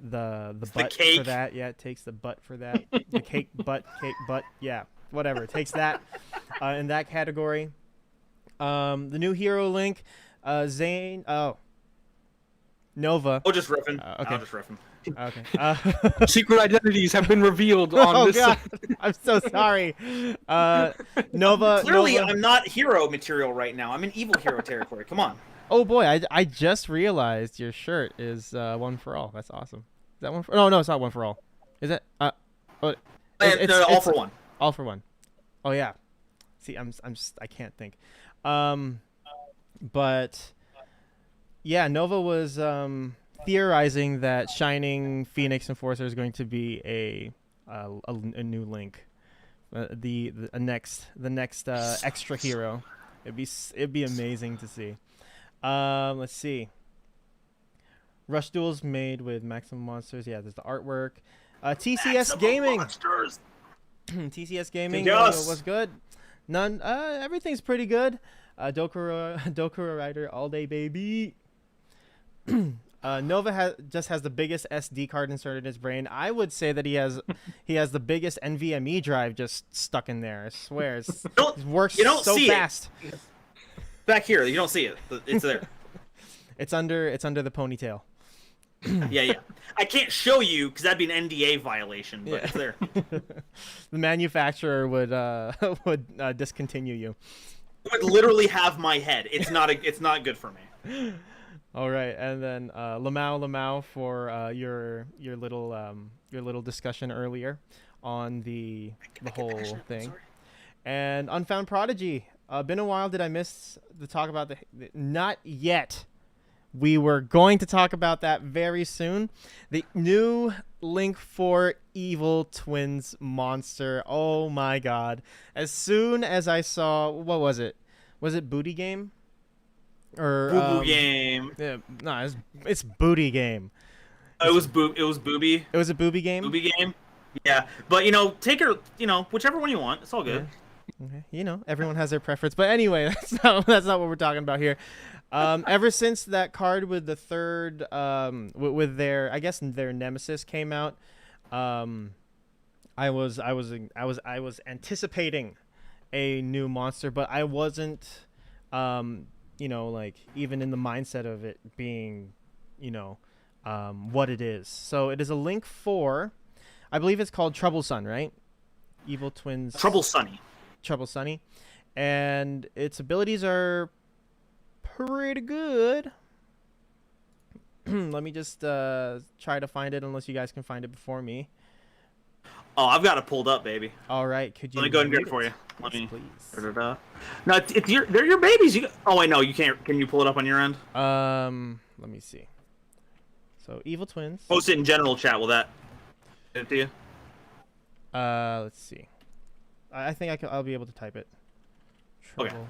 the the butt for cake. that. Yeah, it takes the butt for that. The cake butt. Yeah, whatever. It takes that in that category. The new hero link, Zane. Oh, Nova. Oh, just riffing. Okay. I'll just riffing. Okay. Secret identities have been revealed on Oh this. God, I'm so sorry. Nova. Clearly, Nova. I'm not hero material right now. I'm in evil hero territory. Come on. Oh boy, I just realized your shirt is one for all. That's awesome. Is that one for? No, it's not one for all. Is it? Oh, No, all for one. All for one. Oh yeah. See, I'm just, I can't think. But yeah, Nova was theorizing that Shining Phoenix Enforcer is going to be a new link, the next extra hero. It'd be amazing to see. Let's see. Rush Duel's made with Maximum Monsters. Yeah, there's the artwork. TCS Maximum Gaming. Monsters. TCS Gaming Yes. was good. Everything's pretty good. Dokura Rider all day, baby. Nova just has the biggest SD card inserted in his brain. I would say that he has the biggest NVMe drive just stuck in there. I swear, it works so fast. Back here, you don't see it. It's there. It's under the ponytail. Yeah. I can't show you because that'd be an NDA violation, but it's there. The manufacturer would discontinue you. It would literally have my head. It's not good for me. All right, and then Lamau for your little discussion earlier on the whole thing, and Unfound Prodigy. Been a while. Did I miss the talk about the? Not yet. We were going to talk about that very soon. The new link for Evil Twins monster. Oh my God! As soon as I saw, what was it? Was it Booty Game? Or Boo Game. Yeah, no, it's Booty Game. It was Booby. It was a Booby Game. Booby Game. Yeah, but take her. Whichever one you want. It's all good. Okay. Everyone has their preference, but anyway, that's not what we're talking about here. Ever since that card with the third, with their, I guess their Nemesis came out, I was anticipating a new monster, but I wasn't, even in the mindset of it being, what it is. So it is a link for, I believe it's called Trouble Sun, right? Evil Twins. Trouble Sunny, and its abilities are pretty good. Let me just try to find it, unless you guys can find it before me. Oh, I've got it pulled up, baby. All right, could you? Let me go ahead and get it for you. Let me. Please. No, they're your babies. Oh wait, no, you can't. Can you pull it up on your end? Let me see. So Evil Twins. Post it in general chat. Will that get it to you? Let's see. I think I'll be able to type it. Okay. Trouble.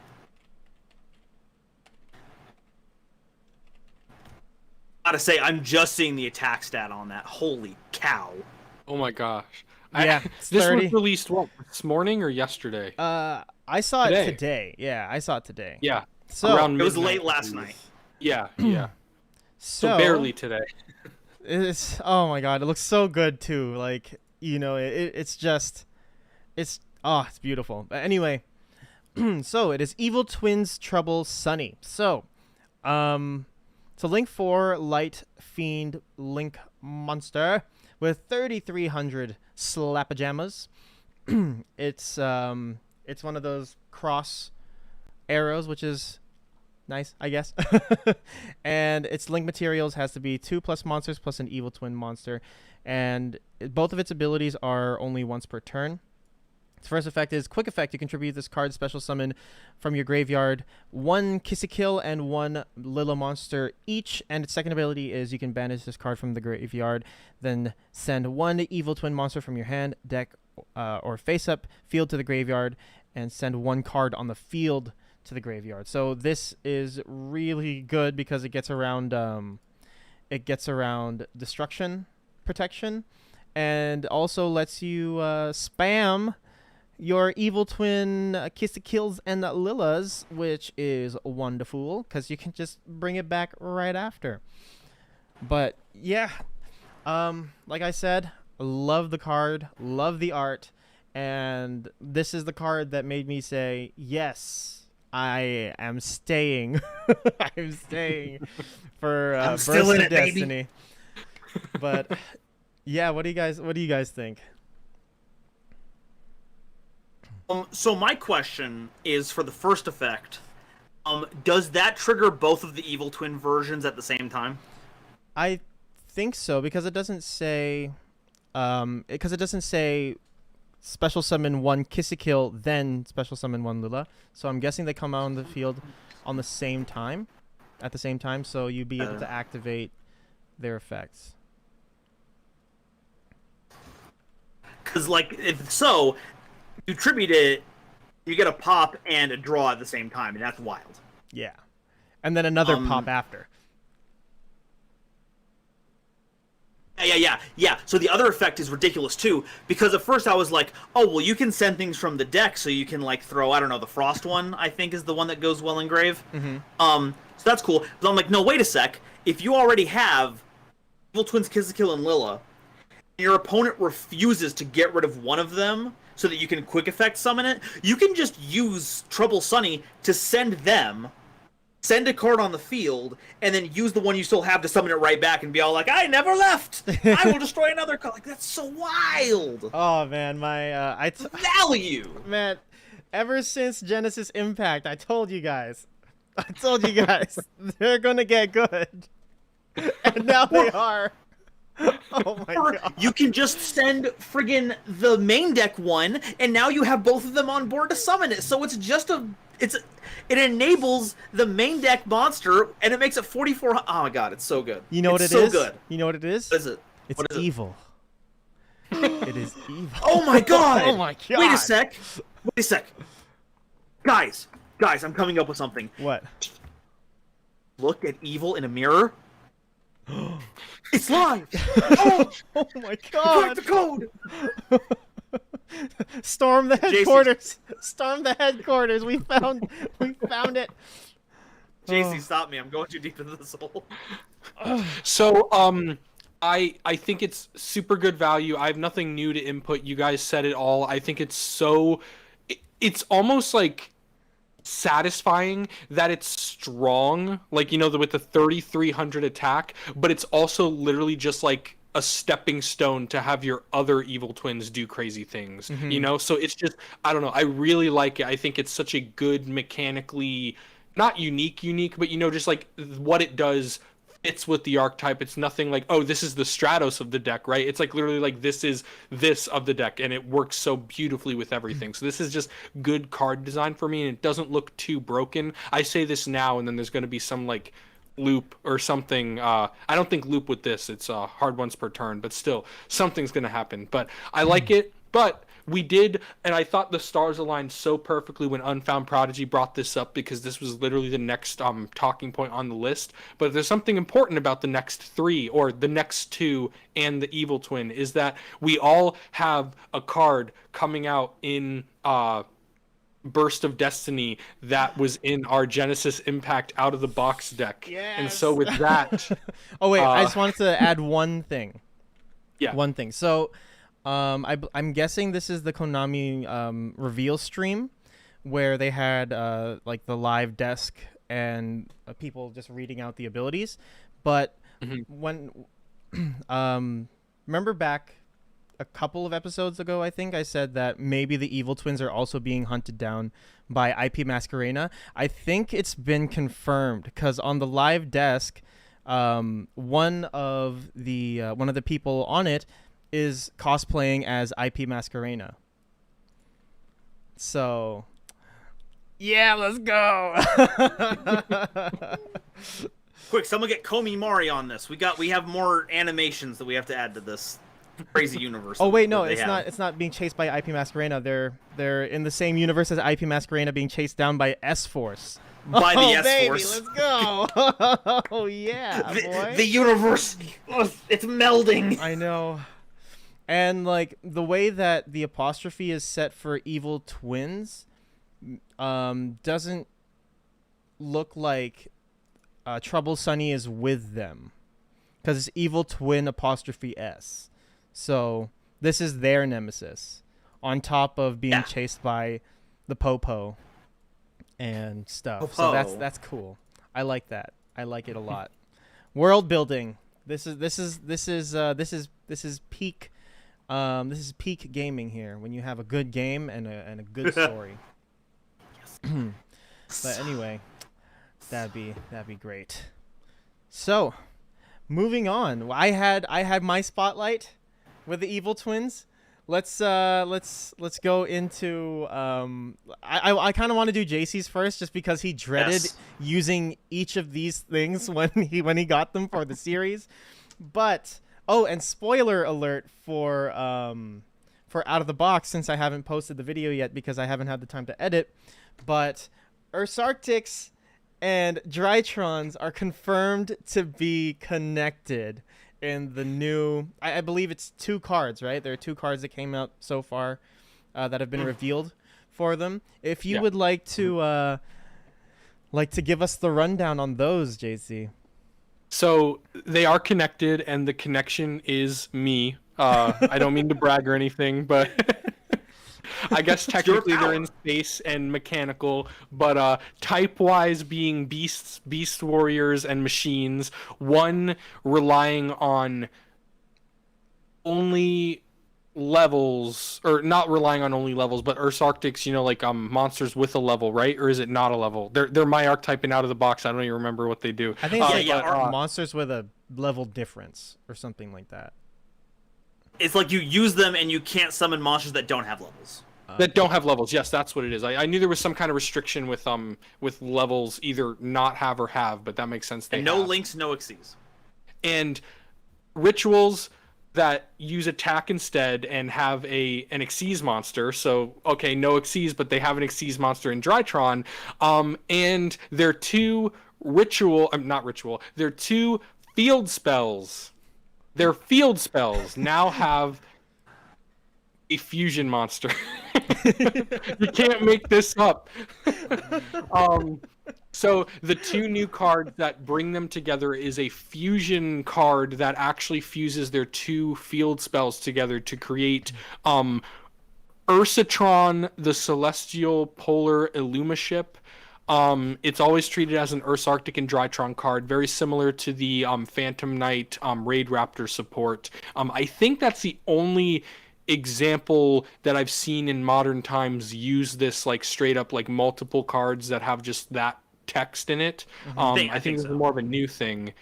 Gotta say, I'm just seeing the attack stat on that. Holy cow! Oh my gosh. Yeah, this 30. was released this morning or yesterday? I saw it today. Yeah, I saw it today. Yeah. So around it was midnight, late last night. Yeah. So barely today. It's, oh my God, it looks so good too. Like, it's beautiful. But anyway, so it is Evil Twins Trouble Sunny. So, it's a link for Light Fiend Link Monster with 3,300 slap-pajamas. It's one of those cross arrows, which is nice, I guess. And its link materials has to be 2+ monsters plus an Evil Twin monster. And both of its abilities are only once per turn. Its first effect is Quick Effect. You contribute this card special summon from your graveyard 1 Kill and 1 Lilla monster each. And its second ability is you can banish this card from the graveyard, then send 1 Evil Twin monster from your hand, deck, or face-up field to the graveyard, and send 1 card on the field to the graveyard. So this is really good because it gets around destruction protection, and also lets you spam your Evil Twin Kills and Lillas, which is wonderful because you can just bring it back right after. But yeah, Like I said, love the card, love the art, and this is the card that made me say, yes, I am staying. I'm staying for I'm Burst still in of it, baby. Destiny. But yeah, what do you guys think? So my question is for the first effect. Does that trigger both of the Evil Twin versions at the same time? I think so because it doesn't say special summon one Kissikil, then special summon one Lula. So I'm guessing they come out on the field on the same time, at the same time, so you'd be able to activate their effects. Because, like, if so, you tribute it, you get a pop and a draw at the same time, and that's wild. Yeah. And then another pop after. Yeah. So the other effect is ridiculous too, because at first I was like, oh, well, you can send things from the deck, so you can like throw, I don't know, the Frost one, I think is the one that goes well in Grave. Mm-hmm. So that's cool. But I'm like, no, wait a sec. If you already have Evil Twins, Kissikil, and Lilla, and your opponent refuses to get rid of one of them so that you can quick effect summon it, you can just use Trouble Sunny to send them, send a card on the field, and then use the one you still have to summon it right back and be all like, I never left! I will destroy another card. Like, that's so wild! Oh, man, Value! Man, ever since Genesis Impact, I told you guys, they're gonna get good. And now they are. Oh my god. You can just send friggin' the main deck one, and now you have both of them on board to summon it. So it's just it enables the main deck monster, and it makes it 44. Oh my god, it's so good. You know what it is? So good. You know what it is? What is it? It's What is it? evil. It is evil. Oh my god! Oh my god! Wait a sec. Guys, I'm coming up with something. What? Look at evil in a mirror. It's live! Oh, Oh my crack god! the code! Storm the headquarters! Storm the headquarters! We found it! JC, stop me. I'm going too deep into this hole. So, I think it's super good value. I have nothing new to input. You guys said it all. I think it's it's almost like satisfying that it's strong, like, you know, with the 3,300 attack, but it's also literally just like a stepping stone to have your other Evil Twins do crazy things, you know? So it's just, I don't know. I really like it. I think it's such a good mechanically, not unique, but, you know, just like what it does fits with the archetype. It's nothing like, oh, this is the Stratos of the deck, right? It's like literally like this is this of the deck, and it works so beautifully with everything. So this is just good card design for me, and it doesn't look too broken. I say this now, and then there's going to be some like loop or something. I don't think loop with this. It's hard once per turn, but still something's going to happen. But I like it. But we did, and I thought the stars aligned so perfectly when Unfound Prodigy brought this up, because this was literally the next talking point on the list. But there's something important about the next three, or the next two, and the Evil Twin, is that we all have a card coming out in Burst of Destiny that was in our Genesis Impact out of the box deck. Yes. And so with that, Oh wait, I just wanted to add one thing. Yeah. One thing. So, I'm guessing this is the Konami reveal stream, where they had like the live desk and people just reading out the abilities. But when remember back a couple of episodes ago, I think I said that maybe the Evil Twins are also being hunted down by IP Masquerena. I think it's been confirmed, because on the live desk, one of the people on it is cosplaying as IP Masquerena. So, yeah, let's go. Quick, someone get Komi Mori on this. We have more animations that we have to add to this crazy universe. Oh wait, no, that they it's have. not. It's not being chased by IP Masquerena. They're in the same universe as IP Masquerena, being chased down by S-Force. By the Oh, baby, S-Force. let's go. Oh yeah, boy. The universe, it's melding. I know. And like the way that the apostrophe is set for Evil Twins doesn't look like Trouble Sunny is with them. because it's evil twin apostrophe S. So this is their nemesis, on top of being chased by the Popo and stuff. So that's cool. I like that. I like it a lot. World building. This is peak. This is peak gaming here, when you have a good game and a good story. But anyway, that'd be great. So, moving on. I had my spotlight with the evil twins. Let's go into I kind of want to do JC's first, just because he dreaded using each of these things when he got them for the series. But and spoiler alert for Out of the Box, since I haven't posted the video yet because I haven't had the time to edit, but Ursarctics and Drytrons are confirmed to be connected in the new, I believe it's 2 cards, right? There are 2 cards that came out so far that have been revealed for them. If you would like to give us the rundown on those, JC. So they are connected, and the connection is me. I don't mean to brag or anything, but I guess technically they're in space and mechanical, but type-wise being beasts, beast warriors, and machines. One relying on only levels, or not relying on only levels, but Ursarctics, like monsters with a level, right? Or is it not a level? They're my archetype and Out of the Box. I don't even remember what they do. I think it's monsters with a level difference or something like that. It's like you use them and you can't summon monsters that don't have levels. That don't have levels. Yes, that's what it is. I knew there was some kind of restriction with levels, either not have or have, but that makes sense. And no links, no exceeds. And rituals that use attack instead and have an Xyz monster. So, okay, no Xyz, but they have an Xyz monster in Drytron. And they're 2 they're 2 field spells. Their field spells now have a fusion monster. You can't make this up. So the 2 new cards that bring them together is a fusion card that actually fuses their 2 field spells together to create Ursatron, the Celestial Polar Illumaship. It's always treated as an Ursarctic and Drytron card, very similar to the Phantom Knight Raid Raptor support. I think that's the only example that I've seen in modern times use this straight up multiple cards that have just that text in it. I think this is more of a new thing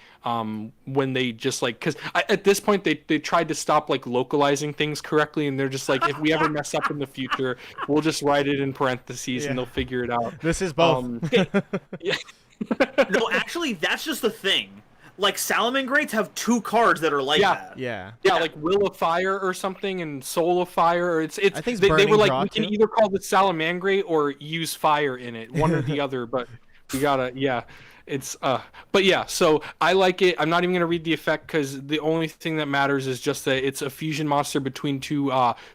when they just because at this point they tried to stop localizing things correctly, and they're just if we ever mess up in the future, we'll just write it in parentheses and they'll figure it out. This is both. No, actually that's just the thing. Salamangreats have 2 cards that are that. Yeah, Will of Fire or something, and Soul of Fire. Or it's I think they were we can too. either call it Salamangrate or use fire in it, one or the other. But we gotta it's but yeah. So I like it. I'm not even gonna read the effect because the only thing that matters is just that it's a fusion monster between 2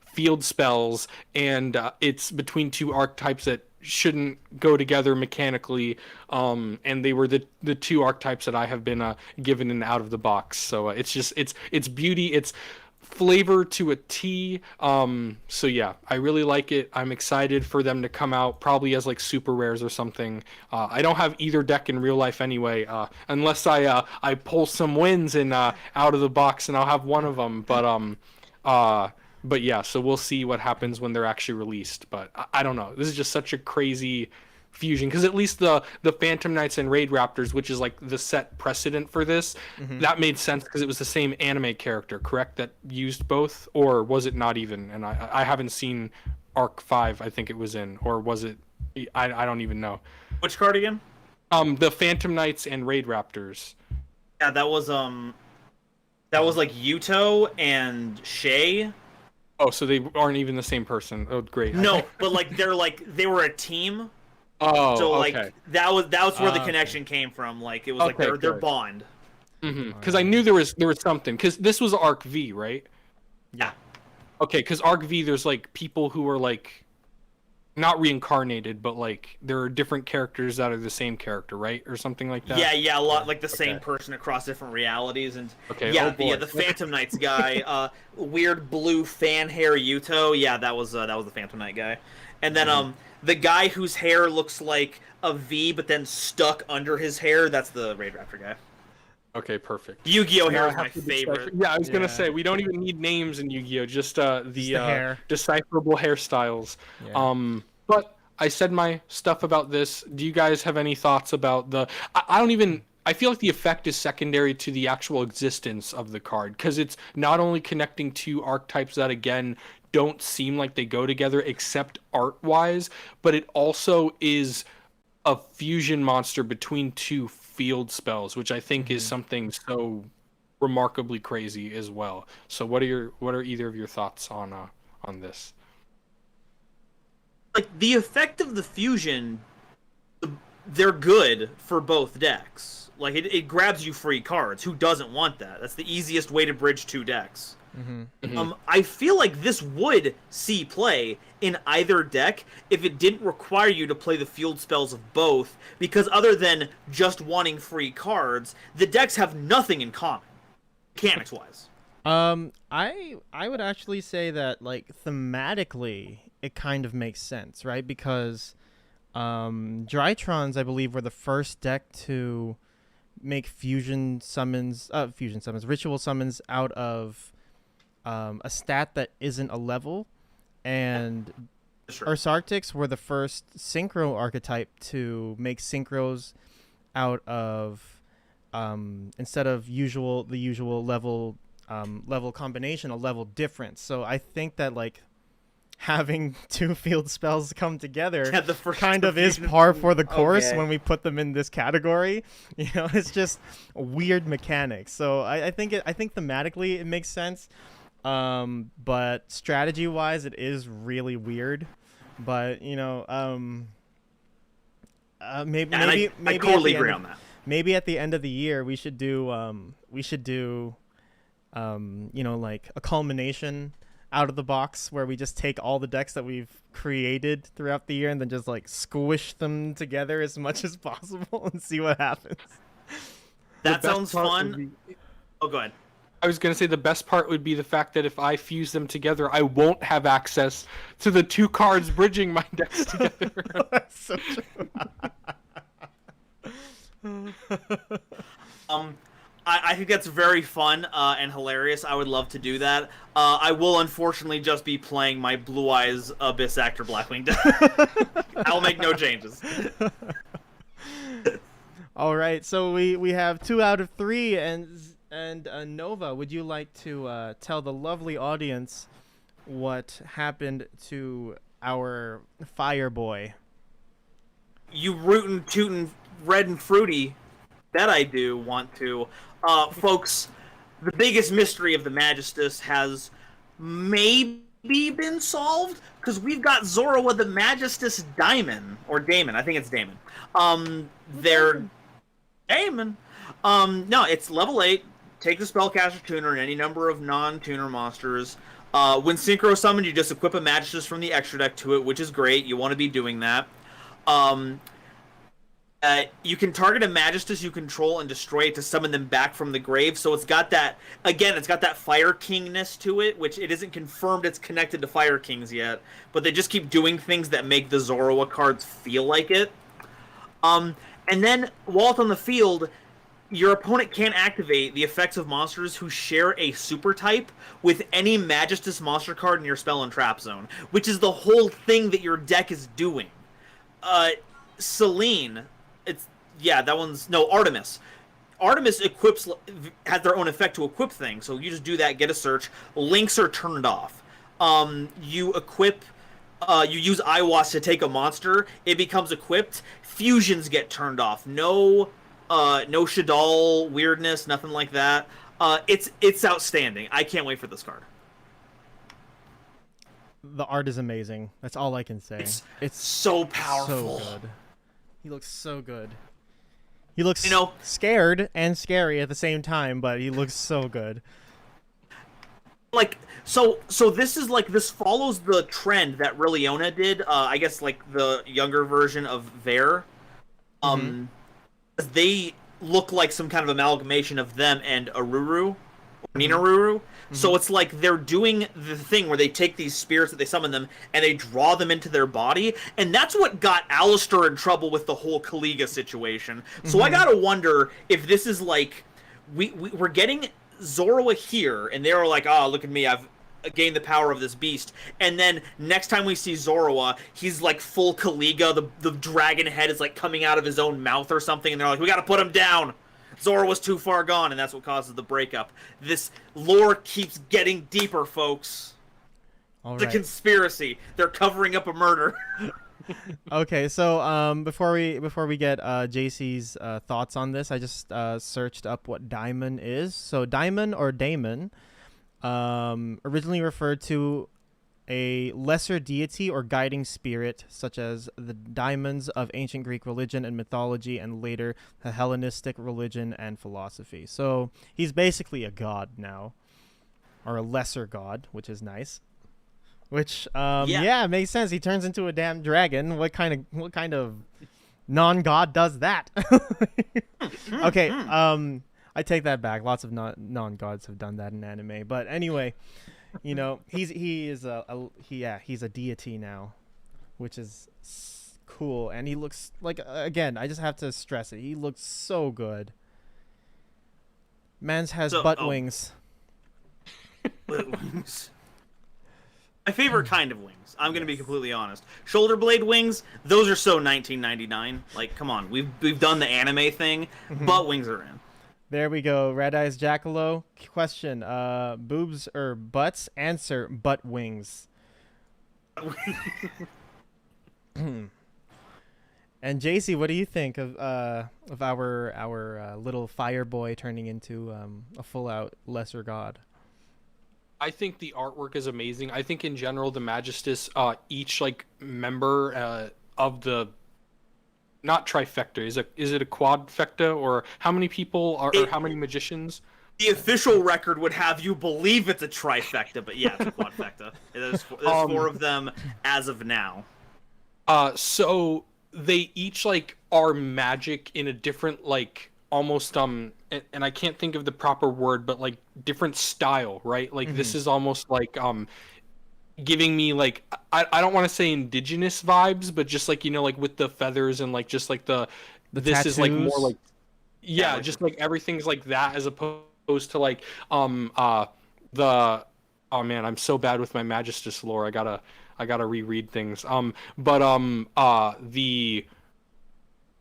field spells, and it's between 2 archetypes that shouldn't go together mechanically, and they were the 2 archetypes that I have been given in Out of the Box. So it's just it's beauty, it's flavor to a T. So yeah, I really like it. I'm excited for them to come out, probably as super rares or something. I don't have either deck in real life anyway, unless I pull some wins in Out of the Box, and I'll have one of them. But yeah, so we'll see what happens when they're actually released. But I don't know. This is just such a crazy fusion, because at least the Phantom Knights and Raid Raptors, which is the set precedent for this, that made sense because it was the same anime character, correct? That used both, or was it not even? And I haven't seen Arc 5. I think it was in, or was it? I don't even know. Which card again? The Phantom Knights and Raid Raptors. Yeah, that was Yuto and Shay. Oh, so they aren't even the same person. Oh, great. No, but they were a team. Oh, so okay. that was where the connection came from. It was their bond. Because I knew there was something. Because this was Arc V, right? Yeah. Okay, because Arc V, there's people who are not reincarnated, but like there are different characters that are the same character, right, or something like that. Yeah, a lot like the same person across different realities, and the Phantom Knights guy, weird blue fan hair Yuto. Yeah, that was the Phantom Knight guy, and then the guy whose hair looks like a V but then stuck under his hair. That's the Raid Raptor guy. Okay, perfect. Yu-Gi-Oh! Hair is my favorite. Yeah, I was gonna say we don't even need names in Yu-Gi-Oh! Just the hair. Decipherable hairstyles. Yeah. But I said my stuff about this. Do you guys have any thoughts about the? I feel like the effect is secondary to the actual existence of the card because it's not only connecting two archetypes that again don't seem like they go together except art-wise, but it also is a fusion monster between two field spells, which I think is something so remarkably crazy as well. So what are either of your thoughts on this? Like the effect of the fusion, they're good for both decks. Like it grabs you free cards. Who doesn't want that? That's the easiest way to bridge two decks. I feel like this would see play in either deck if it didn't require you to play the field spells of both, because other than just wanting free cards, the decks have nothing in common, mechanics wise. I would actually say that like thematically it kind of makes sense, right? Because Drytrons, I believe, were the first deck to make ritual summons out of a stat that isn't a level, and Ursarctics were the first synchro archetype to make synchros out of instead of the usual level combination, a level difference. So I think that like having two field spells come together kind of is par for the course when we put them in this category. You know, it's just weird mechanics. So I think thematically it makes sense. But strategy wise it is really weird. But you know, maybe I totally agree on that. Maybe at the end of the year we should do you know, like a culmination out of the box where we just take all the decks that we've created throughout the year and then just like squish them together as much as possible and see what happens. That sounds fun. Oh, go ahead. I was going to say the best part would be the fact that if I fuse them together, I won't have access to the two cards bridging my decks together. That's so true. I think that's very fun and hilarious. I would love to do that. I will unfortunately just be playing my Blue Eyes Abyss Actor Blackwing deck. I'll make no changes. All right, so we have 2 out of 3, and Nova, would you like to tell the lovely audience what happened to our Fire Boy? You rootin' tootin' red and fruity. That I do want to. Folks, the biggest mystery of the Magistus has maybe been solved, because we've got Zorua the Magistus Daemon, or Daemon, I think it's Daemon. They're Daemon. No, it's level 8. Take the Spellcaster Tuner and any number of non-tuner monsters. When Synchro Summoned, you just equip a Magistus from the extra deck to it, which is great. You want to be doing that. You can target a Magistus you control and destroy it to summon them back from the grave. So it's got that, again, it's got that Fire Kingness to it, which it isn't confirmed it's connected to Fire Kings yet. But they just keep doing things that make the Zorua cards feel like it. And then, while it's on the field, your opponent can't activate the effects of monsters who share a super type with any Magistus monster card in your spell and trap zone, which is the whole thing that your deck is doing. Selene... Artemis. Artemis has their own effect to equip things, so you just do that, get a search. Links are turned off. You equip, you use Iwas to take a monster, it becomes equipped. Fusions get turned off. No Shadal weirdness, nothing like that. It's outstanding. I can't wait for this card. The art is amazing. That's all I can say. It's so powerful. So good. He looks so good. He looks scared and scary at the same time, but he looks so good. Like, So this is like, this follows the trend that Rilliona did. I guess like the younger version of Vare. They look like some kind of amalgamation of them and Aruru, or Ninaruru. So it's like they're doing the thing where they take these spirits that they summon them and they draw them into their body, and that's what got Alistair in trouble with the whole Kaliga situation. So I gotta wonder if this is like we're getting Zorua here, and they're like, oh, look at me, I've gained the power of this beast, and then next time we see Zorua, he's like full Kaliga, the dragon head is like coming out of his own mouth or something, and they're like, we gotta put him down. Zora was too far gone, and that's what causes the breakup. This lore keeps getting deeper, folks. All It's a right. conspiracy. They're covering up a murder. Okay, so before we get JC's thoughts on this, I just searched up what daimon is. So daimon or daemon, originally referred to a lesser deity or guiding spirit, such as the daimons of ancient Greek religion and mythology, and later the Hellenistic religion and philosophy. So he's basically a god now, or a lesser god, which is nice. Which yeah, makes sense. He turns into a damn dragon. What kind of non-god does that? Okay, I take that back. Lots of non-gods have done that in anime. But anyway, you know, he's a deity now, which is cool. And he looks like, again, I just have to stress it, he looks so good. Mans has butt wings. Butt wings. My favorite kind of wings. I'm gonna be completely honest. Shoulder blade wings, those are so 1999. Like, come on, we've done the anime thing. Butt wings are in. There we go. Red Eyes Jackalow. Question: boobs or butts? Answer: butt wings. And JC, what do you think of our little fire boy turning into a full out lesser god? I think the artwork is amazing. I think in general the Magistus, each like member of the, not trifecta, is it a quadfecta, or how many people are, or how many magicians? The official record would have you believe it's a trifecta, but yeah, it's a quadfecta. There's 4 of them as of now. So they each like are magic in a different, like, almost and I can't think of the proper word, but like different style, right? Like this is almost like giving me like, I don't want to say indigenous vibes, but just like, you know, like with the feathers and like just like the this tattoos. Is like more like, yeah, just like everything's like that, as opposed to like oh man, I'm so bad with my Magistus lore. I gotta reread things. But the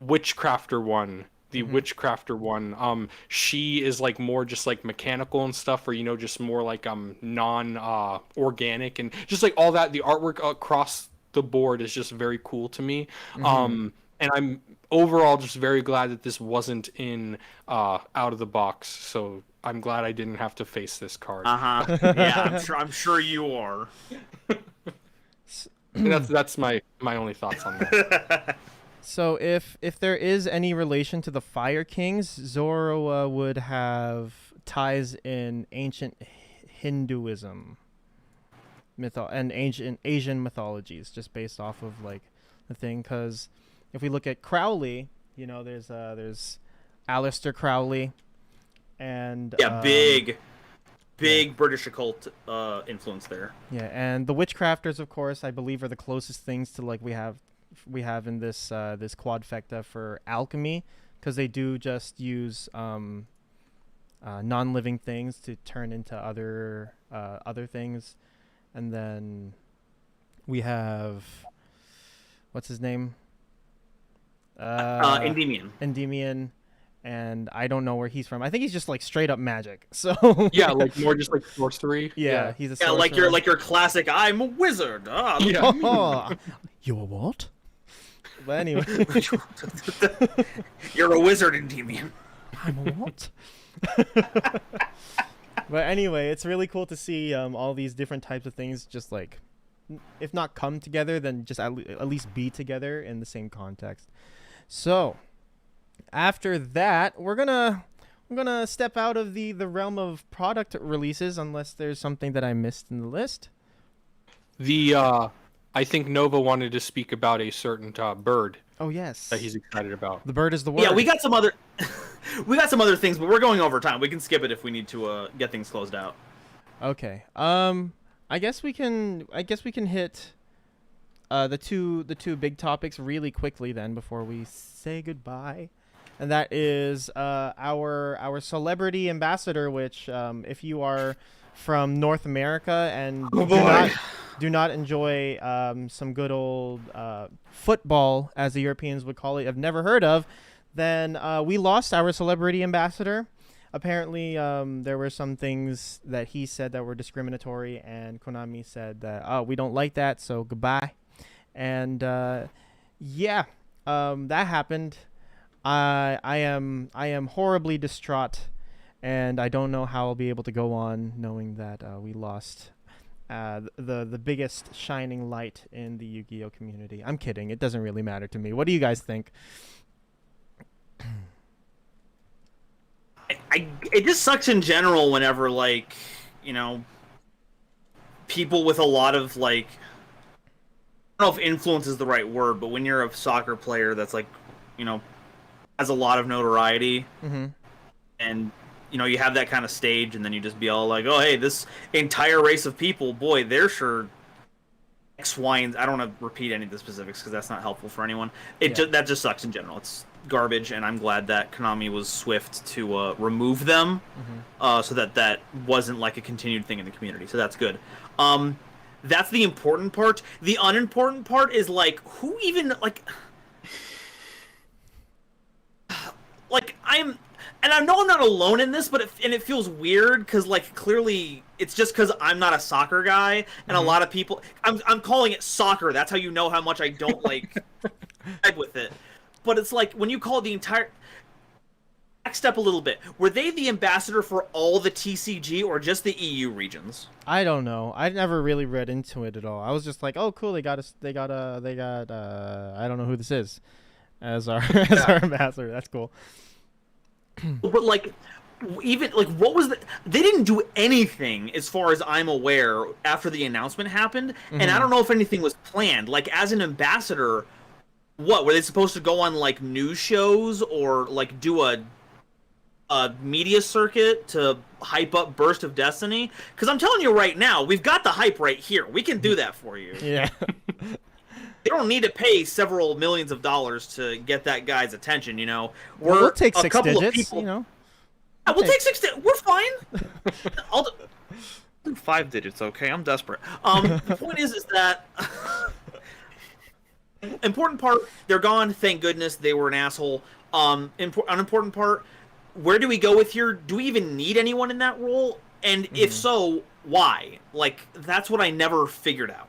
Witchcrafter one. Witchcrafter one, she is like more just like mechanical and stuff, or, you know, just more like non organic, and just like all that. The artwork across the board is just very cool to me. And I'm overall just very glad that this wasn't in out of the box. So I'm glad I didn't have to face this card. Yeah, I'm sure you are. That's my only thoughts on that. So if there is any relation to the Fire Kings, Zorua would have ties in ancient Hinduism and ancient Asian mythologies, just based off of like the thing. Because if we look at Crowley, you know, there's Aleister Crowley, and big British occult influence there. Yeah, and the Witchcrafters, of course, I believe are the closest things to like we have in this this quadfecta for alchemy, because they do just use non-living things to turn into other things. And then we have, what's his name? Endymion, and I don't know where he's from. I think he's just like straight up magic. So yeah, like more just like sorcery. Yeah, he's a sorcerer. like your classic, I'm a wizard. You're what? But anyway, you're a wizard, Endymion. I'm a what? But anyway, it's really cool to see all these different types of things just like, if not come together, then just at least be together in the same context. So after that, we're gonna gonna step out of the realm of product releases unless there's something that I missed in the list. I think Nova wanted to speak about a certain bird Oh yes, that he's excited about. the bird is the word. Yeah, we got some other we got some other things, but we're going over time. We can skip it if we need to get things closed out. Okay. I guess we can hit the two big topics really quickly then before we say goodbye. And that is our celebrity ambassador, which if you are from North America and do not enjoy some good old football, as the Europeans would call it, have never heard of, then we lost our celebrity ambassador. Apparently, there were some things that he said that were discriminatory, and Konami said that, oh, we don't like that, so goodbye. And yeah, that happened. I am horribly distraught, and I don't know how I'll be able to go on knowing that we lost the biggest shining light in the Yu-Gi-Oh community. I'm kidding. It doesn't really matter to me. What do you guys think? It just sucks in general whenever, like, people with a lot of, like, I don't know if influence is the right word, but when you're a soccer player that's, like, has a lot of notoriety, and, you have that kind of stage, and then you just be all like, oh, hey, this entire race of people, boy, they're sure X, Y, and I don't want to repeat any of the specifics because that's not helpful for anyone. That just sucks in general. It's garbage, and I'm glad that Konami was swift to remove them, so that wasn't like a continued thing in the community. So that's good. That's the important part. The unimportant part is like, who even like I know I'm not alone in this, but it feels weird because, like, clearly it's just because I'm not a soccer guy, and a lot of people I'm calling it soccer. That's how you know how much I don't like vibe with it. But it's like when you call it the entire back step a little bit. Were they the ambassador for all the TCG or just the EU regions? I don't know. I never really read into it at all. I was just like, oh, cool. They got I don't know who this is as our our ambassador. That's cool. But like, even like, what was they didn't do anything as far as I'm aware after the announcement happened, and I don't know if anything was planned. Like, as an ambassador, what were they supposed to go on, like, news shows or like do a media circuit to hype up Burst of Destiny? Because I'm telling you right now, we've got the hype right here. We can do that for you. Yeah. They don't need to pay several millions of dollars to get that guy's attention, We'll take six digits, Yeah, we'll take 6 digits. We're fine. I'll do 5 digits, okay? I'm desperate. The point is that important part, they're gone. Thank goodness. They were an asshole. Unimportant part, where do we go with here? Do we even need anyone in that role? And if so, why? Like, that's what I never figured out.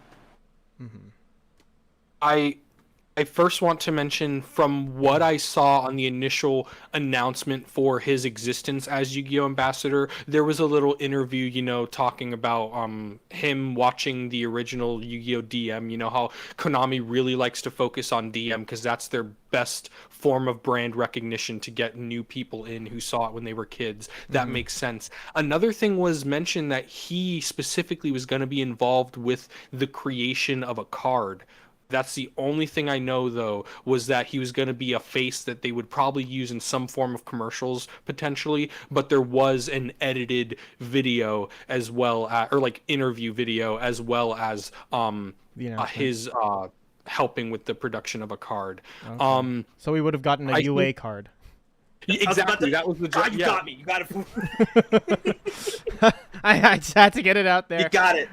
I first want to mention, from what I saw on the initial announcement for his existence as Yu-Gi-Oh! Ambassador, there was a little interview, talking about him watching the original Yu-Gi-Oh! DM, how Konami really likes to focus on DM because that's their best form of brand recognition to get new people in who saw it when they were kids. That makes sense. Another thing was mentioned that he specifically was going to be involved with the creation of a card. That's the only thing I know, though, was that he was going to be a face that they would probably use in some form of commercials, potentially, but there was an edited video as well, or like interview video, as well as his helping with the production of a card. Okay. So we would have gotten a UA card. Exactly, that was the job. You got me. You got it. I just had to get it out there. You got it.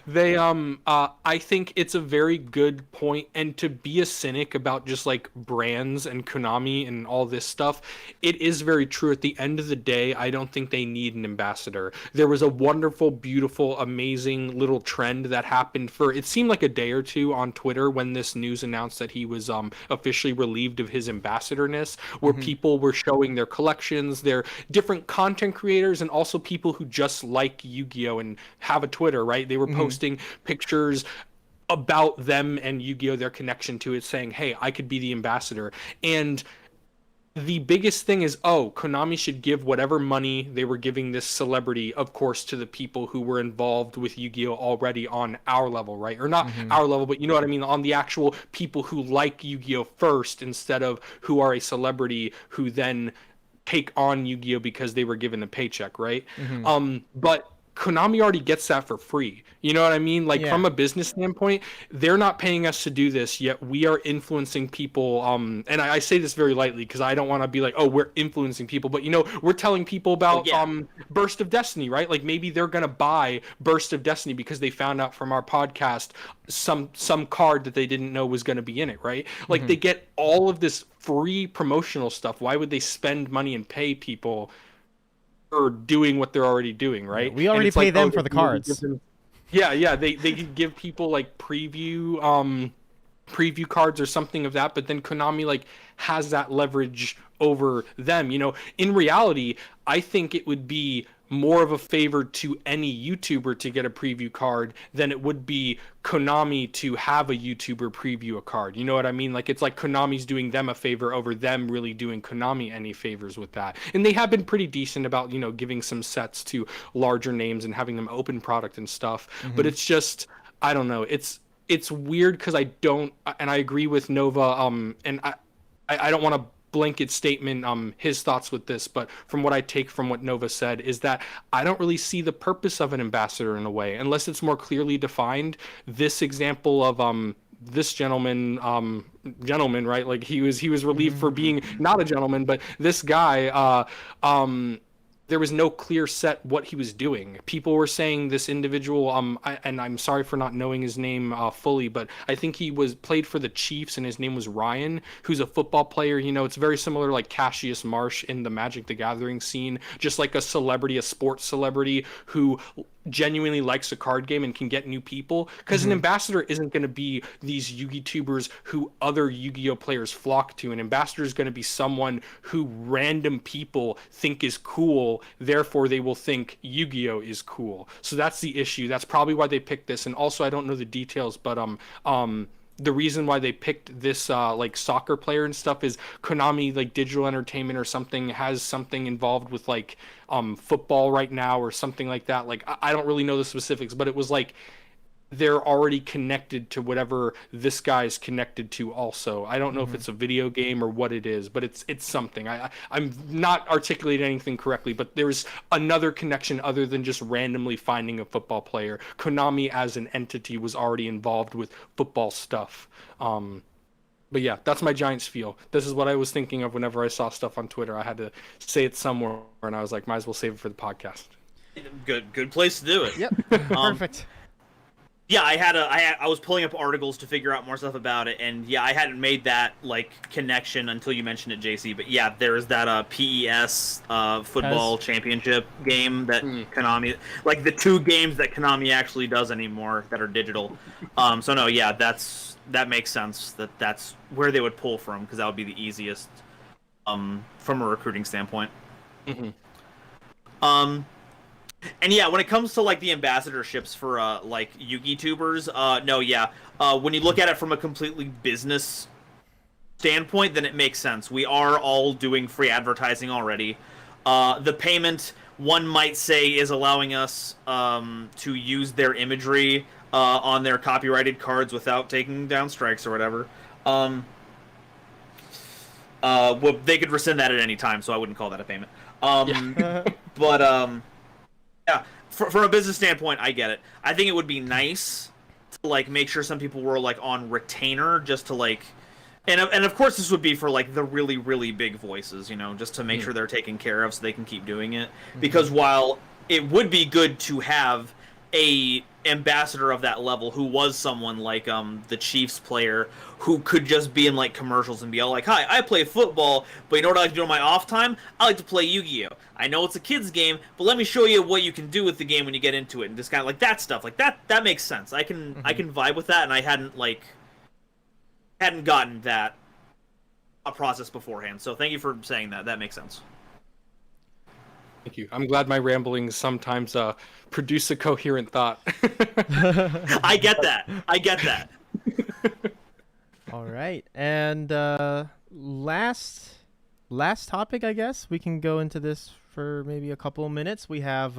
They I think it's a very good point, and to be a cynic about just like brands and Konami and all this stuff, it is very true. At the end of the day, I don't think they need an ambassador. There was a wonderful, beautiful, amazing little trend that happened for, it seemed like a day or two on Twitter when this news announced that he was officially relieved of his ambassadorness, where people were showing their collections, their different content creators, and also people who just like Yu-Gi-Oh! And have a Twitter, right? They were posting pictures about them and Yu-Gi-Oh! Their connection to it, saying, hey, I could be the ambassador. And the biggest thing is, Konami should give whatever money they were giving this celebrity, of course, to the people who were involved with Yu-Gi-Oh already on our level, right? Or not our level, but you know what I mean, on the actual people who like Yu-Gi-Oh first, instead of who are a celebrity who then take on Yu-Gi-Oh because they were given a paycheck, right? But Konami already gets that for free. You know what I mean? Like, from a business standpoint, they're not paying us to do this, yet we are influencing people. And I say this very lightly because I don't want to be like, oh, we're influencing people. But, we're telling people about Burst of Destiny, right? Like, maybe they're going to buy Burst of Destiny because they found out from our podcast some card that they didn't know was going to be in it, right? Like, they get all of this free promotional stuff. Why would they spend money and pay people for doing what they're already doing, right? We already pay them for the cards. They could give people like preview cards or something of that, but then Konami like has that leverage over them. In reality, I think it would be more of a favor to any YouTuber to get a preview card than it would be Konami to have a YouTuber preview a card. You know what I mean? Like, it's like Konami's doing them a favor over them really doing Konami any favors with that. And they have been pretty decent about, giving some sets to larger names and having them open product and stuff. But it's just, I don't know. It's weird because I agree with Nova, and I don't want to blanket statement his thoughts with this, but from what I take from what Nova said is that I don't really see the purpose of an ambassador in a way unless it's more clearly defined. This example of this gentleman, right? Like he was relieved for being not a gentleman, but this guy there was no clear set what he was doing. People were saying this individual, and I'm sorry for not knowing his name fully, but I think he played for the Chiefs, and his name was Ryan, who's a football player. It's very similar like Cassius Marsh in the Magic the Gathering scene, just like a celebrity, a sports celebrity who genuinely likes a card game and can get new people, because an ambassador isn't going to be these Yu-Gi tubers who other Yu-Gi-Oh players flock to. An ambassador is going to be someone who random people think is cool, therefore they will think Yu-Gi-Oh is cool. So that's the issue. That's probably why they picked this. And also, I don't know the details, but the reason why they picked this like soccer player and stuff is Konami, like Digital Entertainment or something, has something involved with like football right now or something like that. Like, I don't really know the specifics, but it was like they're already connected to whatever this guy's connected to also. I don't know if it's a video game or what it is, but it's something. I'm not articulating anything correctly, but there's another connection other than just randomly finding a football player. Konami as an entity was already involved with football stuff. But yeah, that's my giant spiel. This is what I was thinking of whenever I saw stuff on Twitter. I had to say it somewhere, and I was like, might as well save it for the podcast. Good place to do it. Yep, perfect. Yeah, I was pulling up articles to figure out more stuff about it, and yeah, I hadn't made that like connection until you mentioned it, JC. But yeah, there's that PES football championship game that Konami, like the two games that Konami actually does anymore that are digital. So no, yeah, that makes sense. That's where they would pull from, because that would be the easiest from a recruiting standpoint. And yeah, when it comes to like the ambassadorships for like Yu-Gi tubers, when you look at it from a completely business standpoint, then it makes sense. We are all doing free advertising already. The payment, one might say, is allowing us to use their imagery on their copyrighted cards without taking down strikes or whatever. Well, they could rescind that at any time, so I wouldn't call that a payment. But yeah, from a business standpoint, I get it. I think it would be nice to like make sure some people were like on retainer, just to like, and of course this would be for like the really, really big voices, just to make sure they're taken care of so they can keep doing it. Because while it would be good to have a ambassador of that level who was someone like the Chiefs player who could just be in like commercials and be all like, hi, I play football, but you know what I like to do on my off time? I like to play Yu-Gi-Oh! I know it's a kid's game, but let me show you what you can do with the game when you get into it, and just kind of like that stuff. Like that makes sense. I can vibe with that, and I hadn't gotten that process beforehand. So thank you for saying that. That makes sense. Thank you. I'm glad my ramblings sometimes produce a coherent thought. I get that. All right. And last last topic, I guess we can go into this for maybe a couple of minutes. We have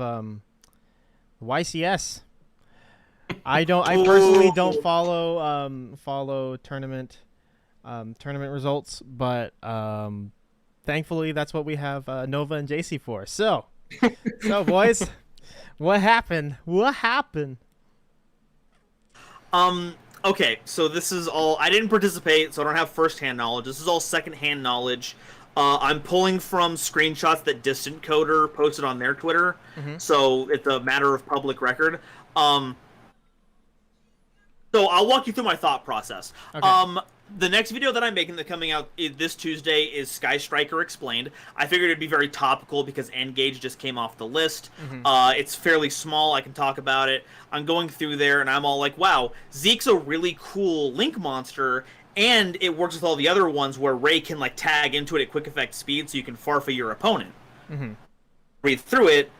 YCS. I personally don't follow tournament results, but thankfully that's what we have Nova and JC for. So boys, what happened? Okay, so this is all... I didn't participate, so I don't have first-hand knowledge. This is all second-hand knowledge. I'm pulling from screenshots that Distant Coder posted on their Twitter, so it's a matter of public record. So I'll walk you through my thought process. Okay. The next video that I'm making that's coming out this Tuesday is Sky Striker Explained. I figured it'd be very topical because N-Gage just came off the list. It's fairly small. I can talk about it. I'm going through there, and I'm all like, wow, Zeke's a really cool Link monster, and it works with all the other ones where Ray can like tag into it at quick effect speed so you can farfa your opponent. Read through it,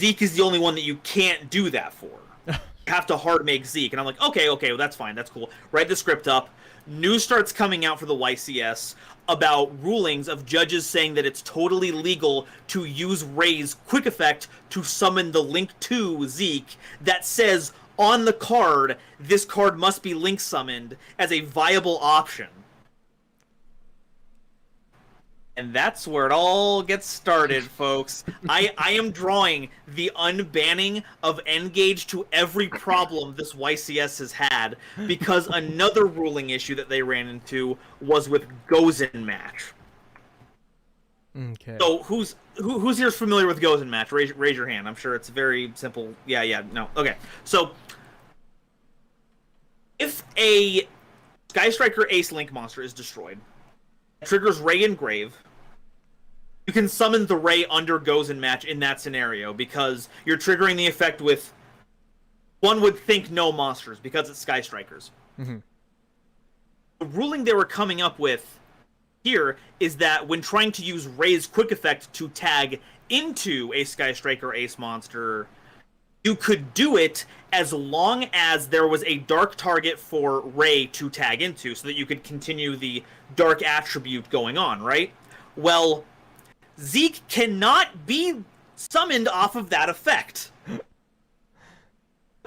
Zeke is the only one that you can't do that for. You have to hard make Zeke. And I'm like, okay, well, that's fine. That's cool. Write the script up. News starts coming out for the YCS about rulings of judges saying that it's totally legal to use Ray's quick effect to summon the Link 2 Zeke that says on the card, this card must be Link summoned as a viable option. And that's where it all gets started, folks. I am drawing the unbanning of N-Gage to every problem this YCS has had, because another ruling issue that they ran into was with Gozen Match. Okay. So who's here is familiar with Gozen Match? Raise your hand. I'm sure it's very simple. Yeah, no. Okay. So if a Sky Striker Ace Link monster is destroyed, triggers Ray Engrave, you can summon the Ray under Gozen Match in that scenario because you're triggering the effect with, one would think, no monsters because it's Sky Strikers. The ruling they were coming up with here is that when trying to use Ray's quick effect to tag into a Sky Striker Ace monster, you could do it as long as there was a dark target for Ray to tag into so that you could continue the dark attribute going on, right? Well, Zeke cannot be summoned off of that effect.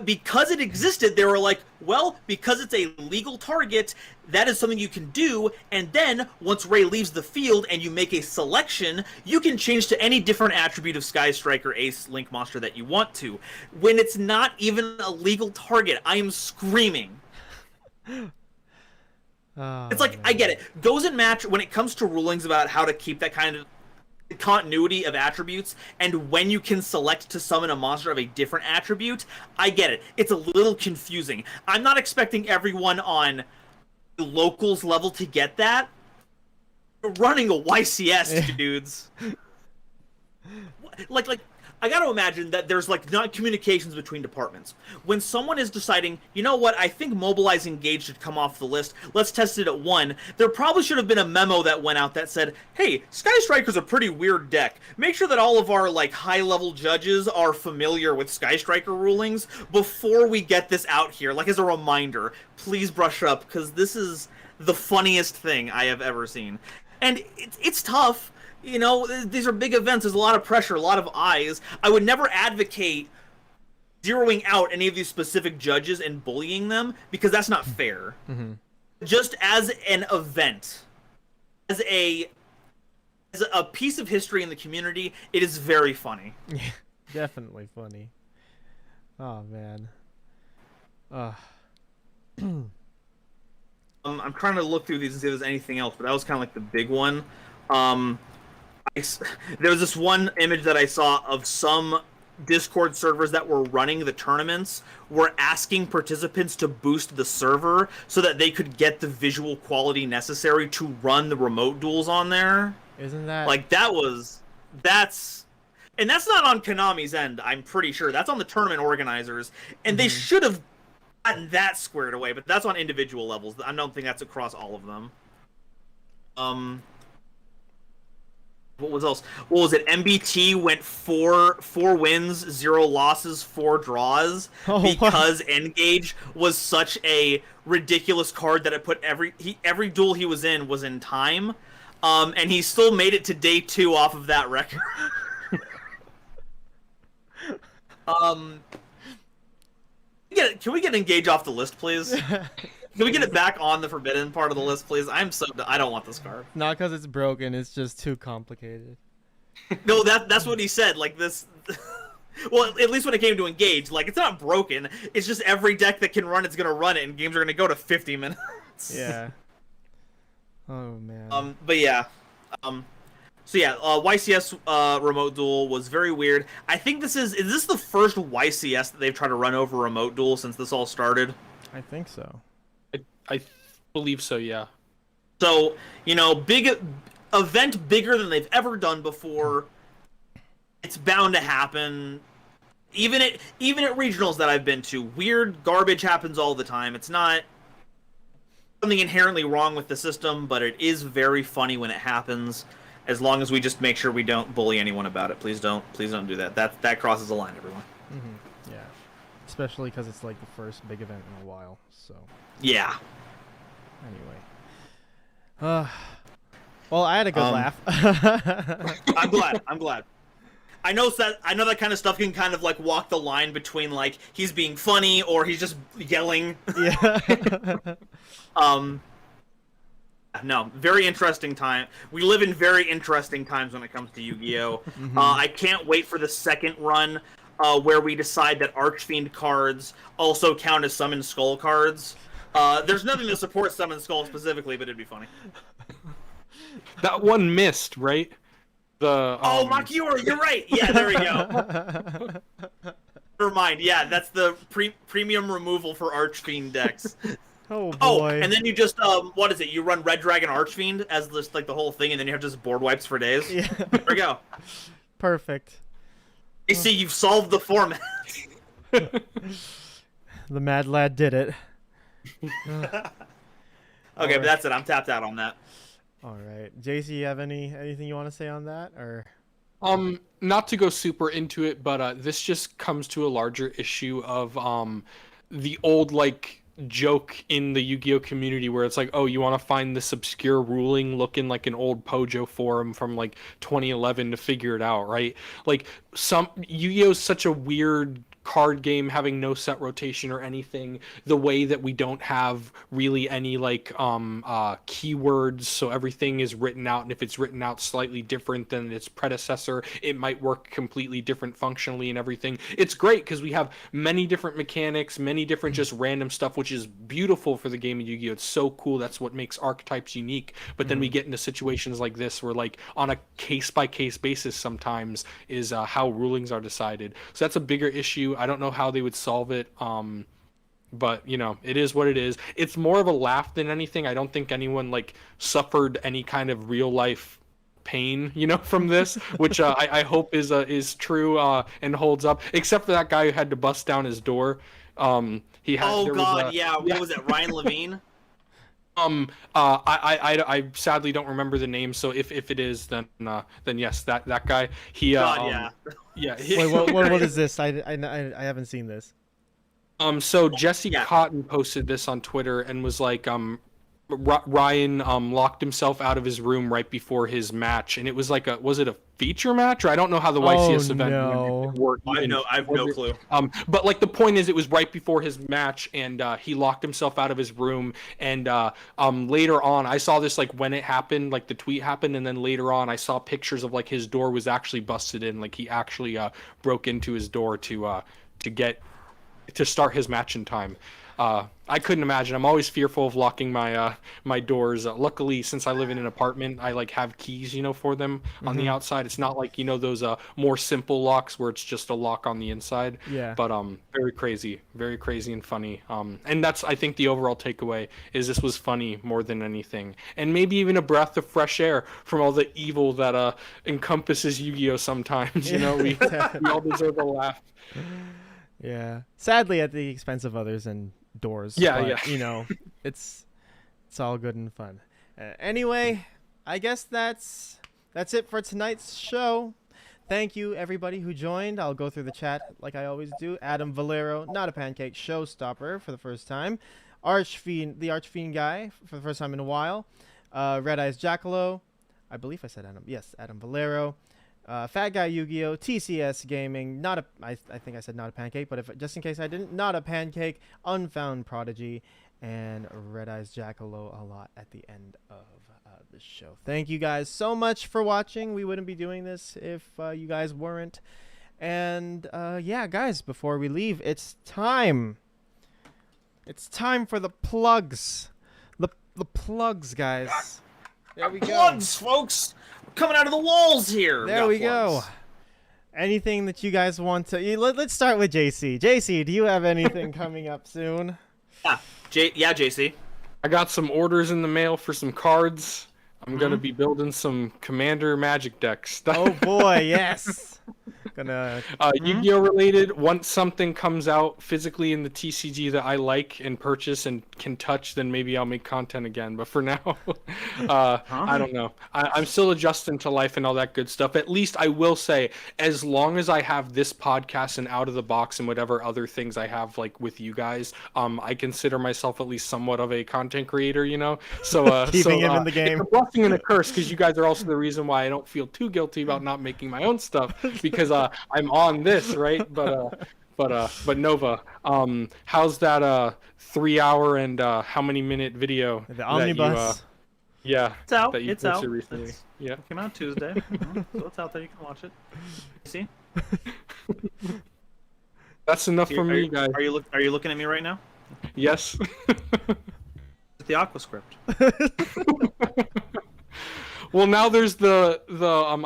Because it existed, they were like, well, because it's a legal target, that is something you can do, and then, once Ray leaves the field and you make a selection, you can change to any different attribute of Sky Striker Ace Link monster that you want to. When it's not even a legal target, I am screaming. It's like, I get it. Gozen Match, when it comes to rulings about how to keep that kind of continuity of attributes and when you can select to summon a monster of a different attribute, I get it. It's a little confusing. I'm not expecting everyone on the locals level to get that. We're running a YCS, dudes. Like I gotta imagine that there's like not communications between departments. When someone is deciding, you know what, I think Mobilize Engage should come off the list, let's test it at 1, there probably should have been a memo that went out that said, hey, Sky Striker's a pretty weird deck. Make sure that all of our like high-level judges are familiar with Sky Striker rulings before we get this out here. Like as a reminder, please brush up, because this is the funniest thing I have ever seen. And it's tough. You know, these are big events. There's a lot of pressure, a lot of eyes. I would never advocate zeroing out any of these specific judges and bullying them because that's not fair. Just as an event, as a piece of history in the community, it is very funny. Yeah, definitely funny. Oh, man. I'm trying to look through these and see if there's anything else, but that was kind of like the big one. There was this one image that I saw of some Discord servers that were running the tournaments were asking participants to boost the server so that they could get the visual quality necessary to run the remote duels on there. Isn't that... Like, that's... And that's not on Konami's end, I'm pretty sure. That's on the tournament organizers. And they should have gotten that squared away, but that's on individual levels. I don't think that's across all of them. What was else? What was it? MBT went 4 wins, 0 losses, 4 draws because N-Gage was such a ridiculous card that it put every duel he was in time. and he still made it to day 2 off of that record. Can we get Engage off the list, please? Can we get it back on the forbidden part of the list, please? I don't want this card. Not because it's broken, it's just too complicated. No, that's what he said. Like this. Well, at least when it came to Engage, like, it's not broken. It's just every deck that can run it's gonna run it, and games are gonna go to 50 minutes. Yeah. Oh man. But yeah. So yeah, YCS remote duel was very weird. I think is this the first YCS that they've tried to run over remote duel since this all started? I think so. I believe so, yeah. So, big event bigger than they've ever done before. It's bound to happen. Even at regionals that I've been to, weird garbage happens all the time. It's not something inherently wrong with the system, but it is very funny when it happens. As long as we just make sure we don't bully anyone about it. Please don't do that. That crosses the line, everyone. Mm-hmm. Yeah. Especially because it's like the first big event in a while. So. Yeah. Anyway. Well, I had a good laugh. I'm glad. I know that kind of stuff can kind of like walk the line between like he's being funny or he's just yelling. Yeah. No, very interesting time. We live in very interesting times when it comes to Yu-Gi-Oh! Mm-hmm. I can't wait for the second run where we decide that Archfiend cards also count as Summon Skull cards. There's nothing to support Summon Skull specifically, but it'd be funny. That one missed, right? Makiura, you're right. Yeah, there we go. Never mind. Yeah, that's the premium removal for Archfiend decks. Oh boy. Oh, and then you just what is it? You run Red Dragon Archfiend as just like the whole thing, and then you have just board wipes for days. Yeah. There we go. Perfect. You see, you've solved the format. The mad lad did it. Okay, but that's it. I'm tapped out on that. All right, JC, you have anything you want to say on that, or? Not to go super into it, but this just comes to a larger issue of the old like joke in the Yu-Gi-Oh community where it's like, oh, you want to find this obscure ruling looking like an old Pojo forum from like 2011 to figure it out, right? Like Yu-Gi-Oh is such a weird card game, having no set rotation or anything, the way that we don't have really any like keywords, so everything is written out, and if it's written out slightly different than its predecessor, it might work completely different functionally and everything. It's great because we have many different mechanics, many different just random stuff, which is beautiful for the game of Yu-Gi-Oh! It's so cool. That's what makes archetypes unique. But then we get into situations like this where like on a case-by-case basis sometimes is how rulings are decided. So that's a bigger issue. I don't know how they would solve it, but it is what it is. It's more of a laugh than anything. I don't think anyone like suffered any kind of real life pain, from this, which I hope is true and holds up. Except for that guy who had to bust down his door. He had. Oh God, yeah. What was it, Ryan Levine? I sadly don't remember the name. So if it is, then yes, that guy. He. God, yeah. Wait, what is this? I haven't seen this. So Jesse Cotton posted this on Twitter and was like, Ryan locked himself out of his room right before his match, and it was like was it a feature match, or I don't know how the YCS event worked. I have no clue. But like the point is, it was right before his match, and he locked himself out of his room. And later on, I saw this like when it happened, like the tweet happened, and then later on, I saw pictures of like his door was actually busted in, like he actually broke into his door to start his match in time. I couldn't imagine. I'm always fearful of locking my my doors. Luckily, since I live in an apartment, I like have keys, for them on the outside. It's not like those more simple locks where it's just a lock on the inside. Yeah. But very crazy and funny. And that's, I think, the overall takeaway is this was funny more than anything, and maybe even a breath of fresh air from all the evil that encompasses Yu-Gi-Oh. Sometimes, we all deserve a laugh. Yeah. Sadly, at the expense of others and doors. Yeah, but, it's all good and fun. Anyway, I guess that's it for tonight's show. Thank you, everybody who joined. I'll go through the chat like I always do. Adam Valero, Not a Pancake Showstopper for the first time. The Archfiend guy for the first time in a while. Red Eyes Jackalow. I believe I said Adam. Yes, Adam Valero. Fat Guy Yu-Gi-Oh, TCS Gaming, I think I said not a pancake, but just in case I didn't, not a pancake, Unfound Prodigy, and Red Eyes Jackalow a lot at the end of the show. Thank you guys so much for watching. We wouldn't be doing this if you guys weren't. And yeah, guys, before we leave, it's time. It's time for the plugs. The plugs, guys. There we go. Plugs, folks. Coming out of the walls here. There we go. Anything that you guys want to... Let's start with JC. JC, do you have anything coming up soon? Yeah, JC. I got some orders in the mail for some cards. I'm going to be building some Commander Magic decks. Oh, boy, yes. Gonna... Yu-Gi-Oh! Related, once something comes out physically in the TCG that I like and purchase and can touch, then maybe I'll make content again. But for now, I don't know. I'm still adjusting to life and all that good stuff. At least I will say, as long as I have this podcast and Out of the Box and whatever other things I have like with you guys, I consider myself at least somewhat of a content creator, you know? So keeping him in the game. It's a blessing and a curse, because you guys are also the reason why I don't feel too guilty about not making my own stuff, because I'm on this, right? But Nova, how's that 3 hour and how many minute video? The omnibus. Yeah, it's out. That you It's out. recently. Yeah, came out Tuesday. So it's out there. You can watch it. See? That's enough for me, guys. Are you looking at me right now? Yes. It's the Aqua script. Well, now there's the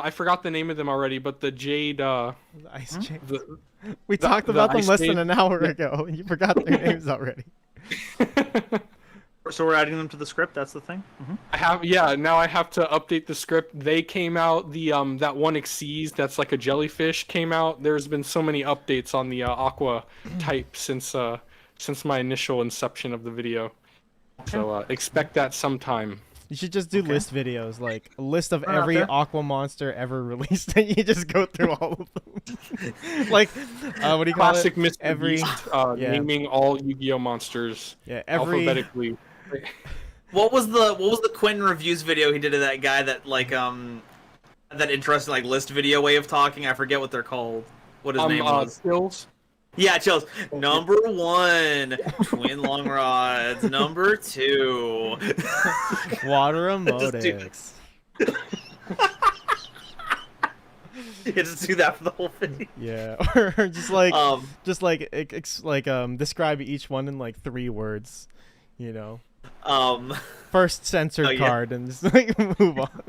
I forgot the name of them already, but the Jade. The Ice Chains. We talked about them less than an hour ago. You forgot their names already. So we're adding them to the script. That's the thing. Now I have to update the script. They came out. The that one Xyz that's like a jellyfish came out. There's been so many updates on the Aqua type since my initial inception of the video. So expect that sometime. You should just do list videos, like a list of every Aqua monster ever released, and you just go through all of them. Like, what do you call Classic it? Mr. Every Beast, naming all Yu-Gi-Oh monsters alphabetically. What was the Quentin Reviews video he did of that guy that that interesting like list video way of talking? I forget what they're called. What his name was. Chills? Yeah, Chills. Number 1, twin long rods. Number 2, water emotics. You just do that for the whole video. Yeah, or describe each one in like 3 words, you know. First censored card and just like move on.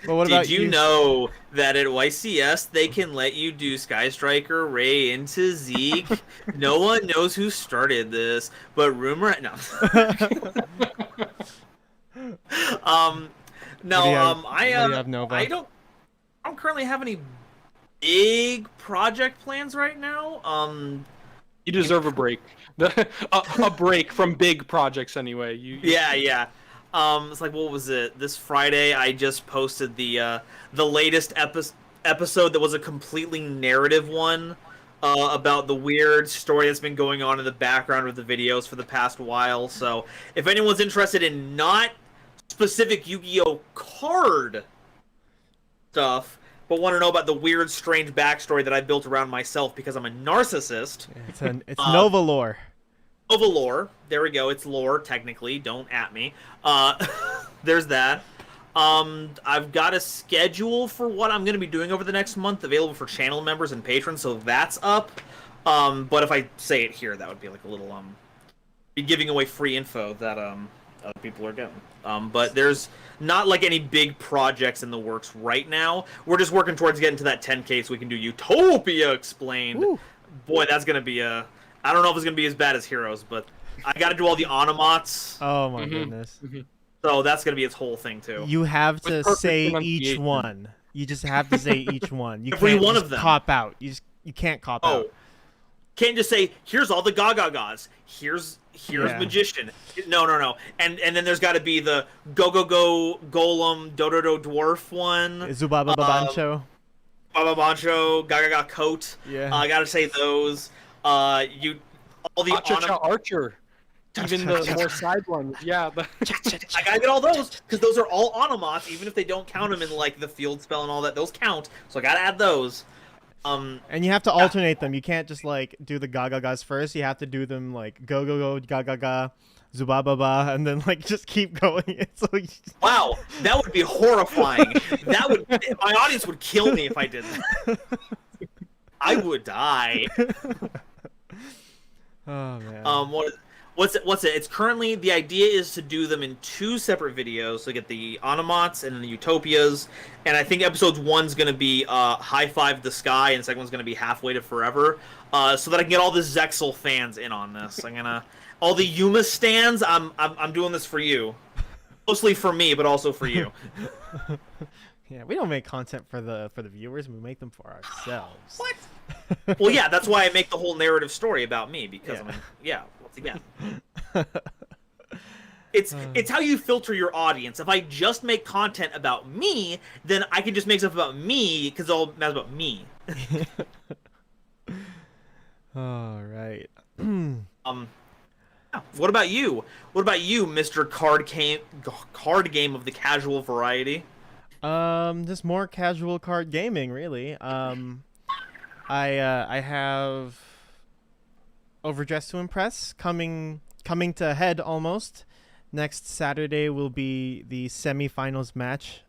But what about you? Did you know that at YCS they can let you do Sky Striker, Ray into Zeke? No one knows who started this, but rumor. No. I don't currently have any big project plans right now. You deserve a break. A break from big projects anyway. Yeah. It's like, what was it? This Friday, I just posted the latest episode that was a completely narrative one about the weird story that's been going on in the background of the videos for the past while. So, if anyone's interested in not specific Yu-Gi-Oh card stuff, but want to know about the weird, strange backstory that I built around myself because I'm a narcissist, it's Nova lore. Nova lore. There we go. It's lore, technically. Don't at me. There's that. I've got a schedule for what I'm going to be doing over the next month available for channel members and patrons, so that's up. But if I say it here, that would be like a little, be giving away free info that, other people are getting. But there's not like any big projects in the works right now. We're just working towards getting to that 10K so we can do Utopia Explained. Woo. Boy, that's going to be I don't know if it's going to be as bad as Heroes, but I got to do all the Onomots. Oh my goodness. So that's going to be its whole thing, too. You have to say each one. You just have to say each one. You Every can't one just of them. Cop out. You can't cop out. Can't just say, here's all the Gagas. Here's Magician. No. And then there's got to be the Go Golem Dododo Dwarf one. Zubaba Bancho. Baba Bancho, Gaga Coat. Yeah. I got to say those. All the Archer. even the more side ones. Yeah. I gotta get all those because those are all onomats, even if they don't count them in like the field spell and all that. Those count, so I gotta add those. And you have to alternate them. You can't just like do the ga ga gas first. You have to do them like go go go ga ga ga, zubababa, and then like just keep going. So wow, that would be horrifying. That would my audience would kill me if I did that. I would die. Oh man. What's it? It's currently the idea is to do them in 2 separate videos. So get the Onomats and the Utopias, and I think episode 1's gonna be High Five the Sky, and the second one's gonna be Halfway to Forever. So that I can get all the Zexal fans in on this. I'm gonna all the Yuma stands. I'm doing this for you, mostly for me, but also for you. Yeah, we don't make content for the viewers. We make them for ourselves. What? Well, yeah, that's why I make the whole narrative story about me because once again, it's how you filter your audience. If I just make content about me, then I can just make stuff about me because it all matters about me. All right. What about you? What about you, Mr. Card Game of the casual variety? Just more casual card gaming, really. I have Overdressed to Impress coming to a head almost. Next Saturday will be the semifinals match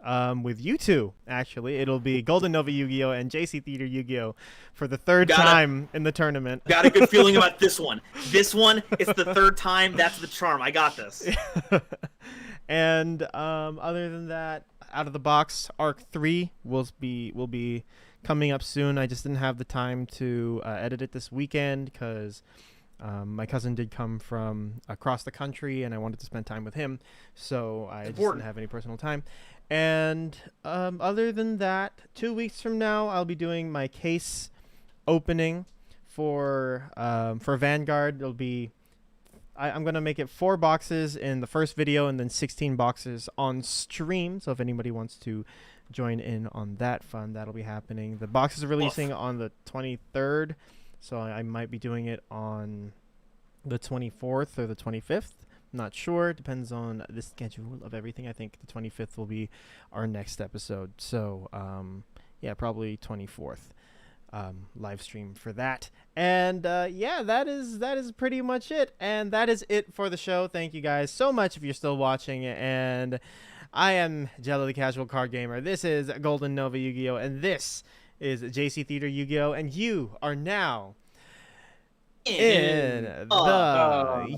with you two, actually. It'll be GoldenNovaYugioh and JC Theater YGO for the third time in the tournament. Got a good feeling about this one. This one, it's the third time. That's the charm. I got this. And other than that, out of the box, Arc 3 will be coming up soon. I just didn't have the time to edit it this weekend because my cousin did come from across the country and I wanted to spend time with him, so I just didn't have any personal time. And other than that, 2 weeks from now I'll be doing my case opening for Vanguard. It'll be I'm gonna make it 4 boxes in the first video and then 16 boxes on stream, so if anybody wants to join in on that fun, that'll be happening. The box is releasing on the 23rd, so I might be doing it on the 24th or the 25th. Not sure. Depends on the schedule of everything. I think the 25th will be our next episode. So, yeah, probably 24th live stream for that. And yeah, that is pretty much it. And that is it for the show. Thank you guys so much if you're still watching. And I am Jello the Casual Card Gamer. This is GoldenNovaYugioh, and this is JC Theater YGO, and you are now in the YGO.